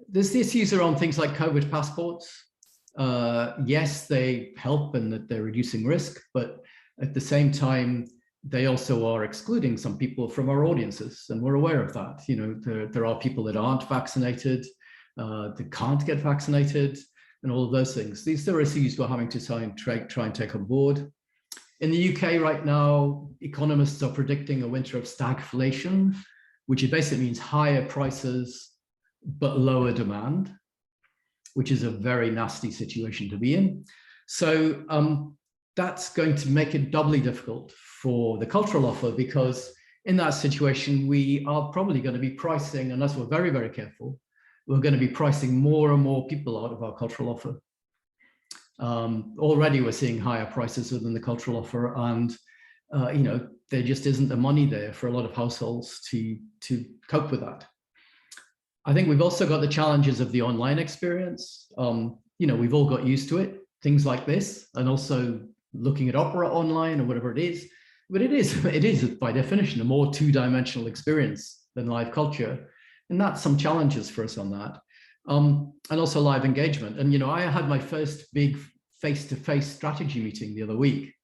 There's the issues around things like COVID passports. Yes, they help and that they're reducing risk, but at the same time, they also are excluding some people from our audiences, and we're aware of that. There are people that aren't vaccinated, that can't get vaccinated, and all of those things. These are issues we're having to try and take on board. In the UK right now, economists are predicting a winter of stagflation, which basically means higher prices but lower demand, which is a very nasty situation to be in. So that's going to make it doubly difficult for the cultural offer, because in that situation, we are probably going to be pricing, unless we're very, very careful, we're going to be pricing more and more people out of our cultural offer. Already we're seeing higher prices within the cultural offer, and there just isn't the money there for a lot of households to cope with that. I think we've also got the challenges of the online experience. We've all got used to it, things like this, and also looking at opera online or whatever it is. But it is by definition a more two-dimensional experience than live culture, and that's some challenges for us on that. And also live engagement. And I had my first big face-to-face strategy meeting the other week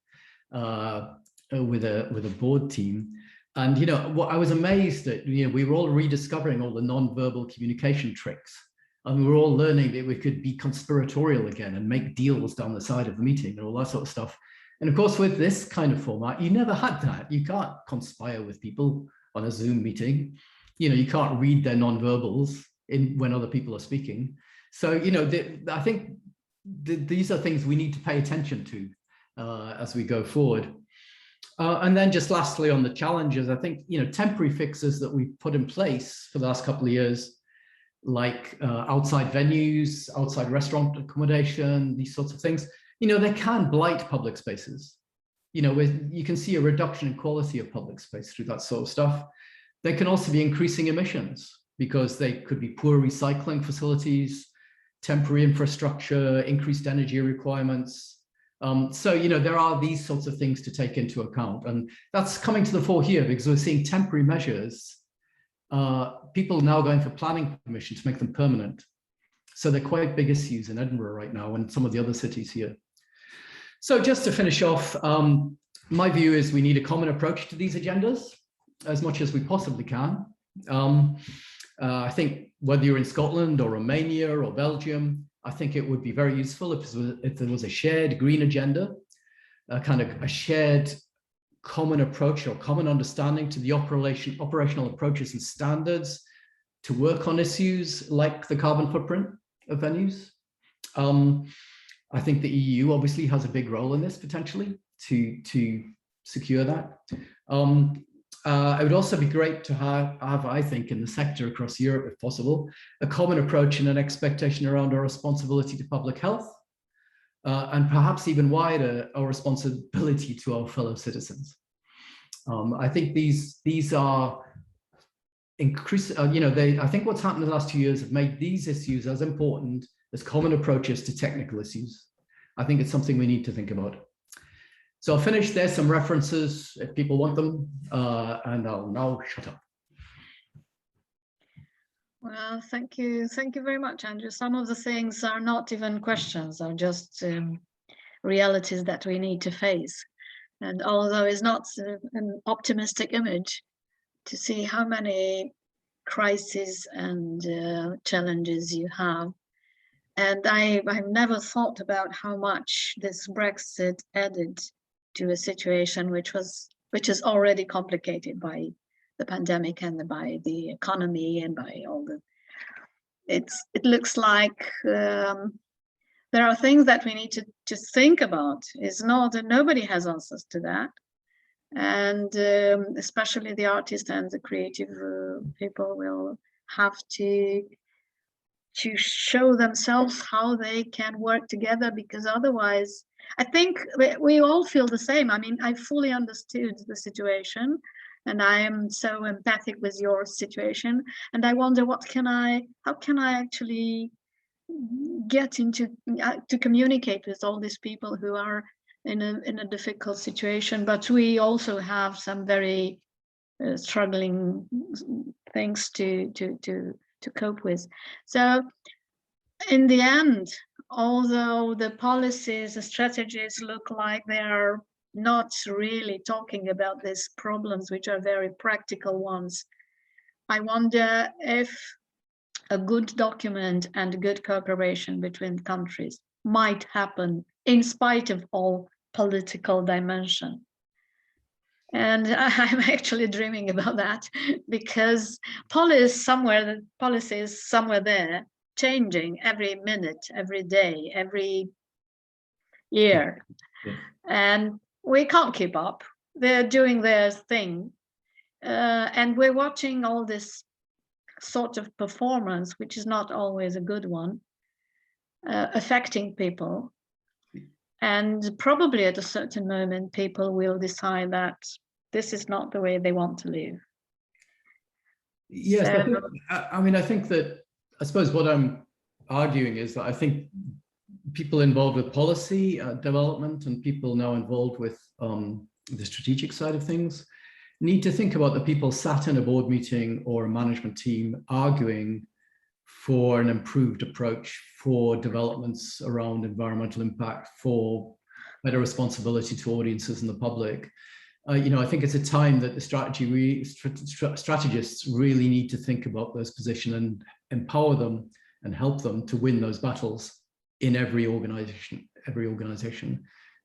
with a board team. And what I was amazed at, we were all rediscovering all the non-verbal communication tricks And we're all learning that we could be conspiratorial again and make deals down the side of the meeting and all that sort of stuff. And of course, with this kind of format, you never had that. You can't conspire with people on a Zoom meeting. You know, you can't read their nonverbals when other people are speaking. So, you know, I think these are things we need to pay attention to as we go forward. And then just lastly on the challenges, I think, you know, temporary fixes that we've put in place for the last couple of years, like outside venues, outside restaurant accommodation, these sorts of things, you know, they can blight public spaces. You know, you can see a reduction in quality of public space through that sort of stuff. They can also be increasing emissions because they could be poor recycling facilities, temporary infrastructure, increased energy requirements. So, you know, there are these sorts of things to take into account. And that's coming to the fore here because we're seeing temporary measures. People now going for planning permission to make them permanent. So they're quite big issues in Edinburgh right now and some of the other cities here. So just to finish off, my view is we need a common approach to these agendas as much as we possibly can. I think whether you're in Scotland or Romania or Belgium, I think it would be very useful if there was a shared green agenda, kind of a shared common approach or common understanding to the operational approaches and standards to work on issues like the carbon footprint of venues. I think the EU obviously has a big role in this potentially to secure that. It would also be great to have, I think, in the sector across Europe, if possible, a common approach and an expectation around our responsibility to public health, and perhaps even wider, our responsibility to our fellow citizens. I think these are increasing, you know, I think what's happened in the last 2 years have made these issues as important as common approaches to technical issues. I think it's something we need to think about. So I'll finish. There's some references if people want them, and I'll now shut up. Well, thank you very much, Andrew. Some of the things are not even questions, are just realities that we need to face. And although it's not an optimistic image, to see how many crises and challenges you have. And I've never thought about how much this Brexit added to a situation which is already complicated by the pandemic and by the economy and by all the. It looks like there are things that we need to just think about. It's not that nobody has answers to that, and especially the artists and the creative people will have to show themselves how they can work together, because otherwise I think we all feel the same. I mean, I fully understood the situation and I am so empathic with your situation, and I wonder how can I actually get into to communicate with all these people who are in a difficult situation, but we also have some very struggling things to cope with. So in the end, although the policies, the strategies look like they are not really talking about these problems, which are very practical ones, I wonder if a good document and good cooperation between countries might happen in spite of all political dimension. And I'm actually dreaming about that, because policy is somewhere there, changing every minute, every day, every year. Yeah. And we can't keep up. They're doing their thing. And we're watching all this sort of performance, which is not always a good one, affecting people. And probably at a certain moment, people will decide that this is not the way they want to live. Yes, So, I think that, I suppose what I'm arguing is that I think people involved with policy development and people now involved with the strategic side of things need to think about the people sat in a board meeting or a management team arguing for an improved approach, for developments around environmental impact, for better responsibility to audiences and the public. I think it's a time that the strategists really need to think about those positions and empower them and help them to win those battles in every organization.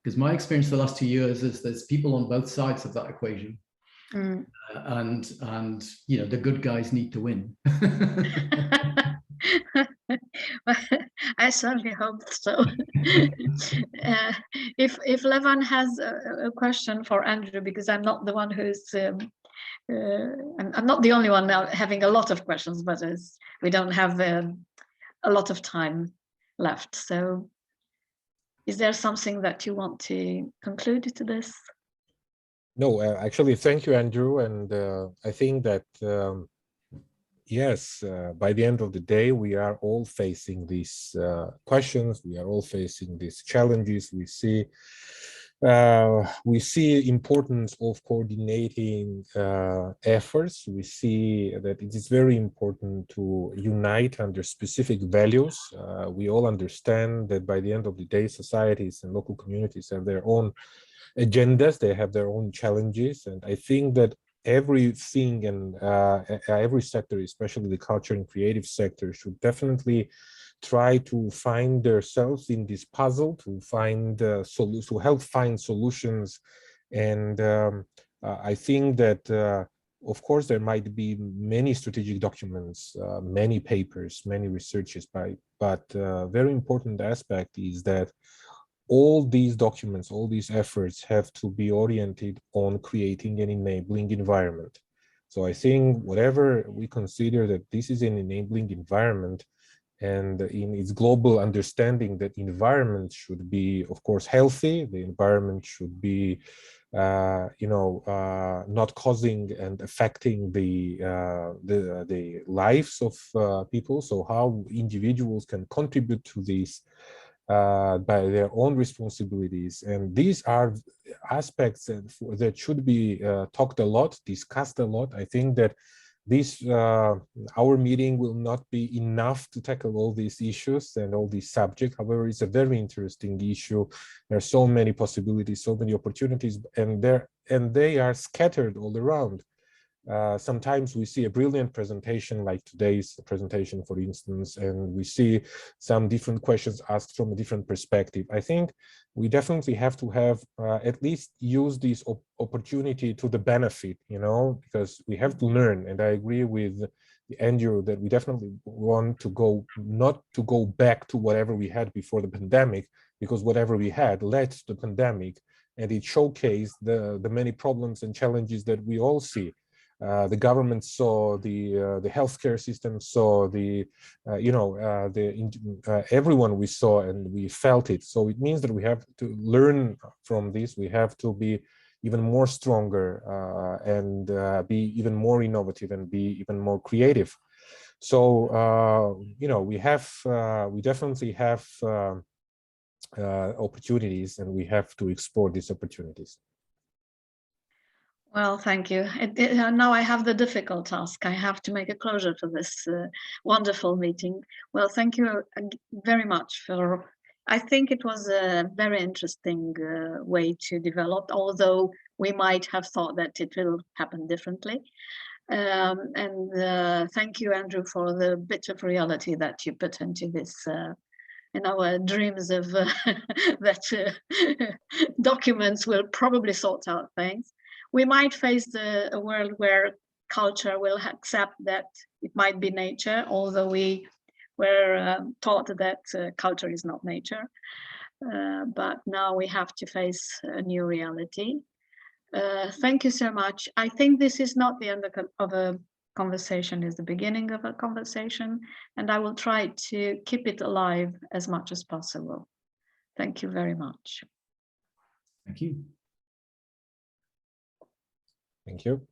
Because my experience the last 2 years is there's people on both sides of that equation. And you know, the good guys need to win. I certainly hope so. If Levan has a question for Andrew, because I'm not the one who's I'm not the only one now having a lot of questions, but we don't have a lot of time left. So is there something that you want to conclude to this? No, actually, thank you, Andrew. And I think that, yes, by the end of the day, we are all facing these questions. We are all facing these challenges. We see importance of coordinating efforts. We see that it is very important to unite under specific values. We all understand that by the end of the day, societies and local communities have their own agendas, they have their own challenges, and I think that everything and every sector, especially the culture and creative sector, should definitely try to find themselves in this puzzle, to find to help find solutions. And I think that of course there might be many strategic documents, many papers, many researches, but very important aspect is that all these documents, all these efforts have to be oriented on creating an enabling environment. So I think whatever we consider that this is an enabling environment, and in its global understanding that environment should be, of course, healthy, the environment should be, not causing and affecting the lives of people. So how individuals can contribute to this by their own responsibilities, and these are aspects that should be talked a lot, discussed a lot. I think that this our meeting will not be enough to tackle all these issues and all these subjects. However, it's a very interesting issue. There are so many possibilities, so many opportunities, and they are scattered all around. Sometimes we see a brilliant presentation like today's presentation, for instance, and we see some different questions asked from a different perspective. I think we definitely have to have at least use this opportunity to the benefit, because we have to learn. And I agree with Andrew that we definitely want to not to go back to whatever we had before the pandemic, because whatever we had led to the pandemic, and it showcased the many problems and challenges that we all see. The government saw, the healthcare system saw, everyone we saw, and we felt it. So it means that we have to learn from this. We have to be even more stronger and be even more innovative and be even more creative. So we definitely have opportunities, and we have to explore these opportunities. Well, thank you. Now I have the difficult task. I have to make a closure to this wonderful meeting. Well, thank you very much I think it was a very interesting way to develop, although we might have thought that it will happen differently. Thank you, Andrew, for the bit of reality that you put into this in our dreams of that documents will probably sort out things. We might face a world where culture will accept that it might be nature, although we were taught that culture is not nature. But now we have to face a new reality. Thank you so much. I think this is not the end of a conversation, it's the beginning of a conversation, and I will try to keep it alive as much as possible. Thank you very much. Thank you. Thank you.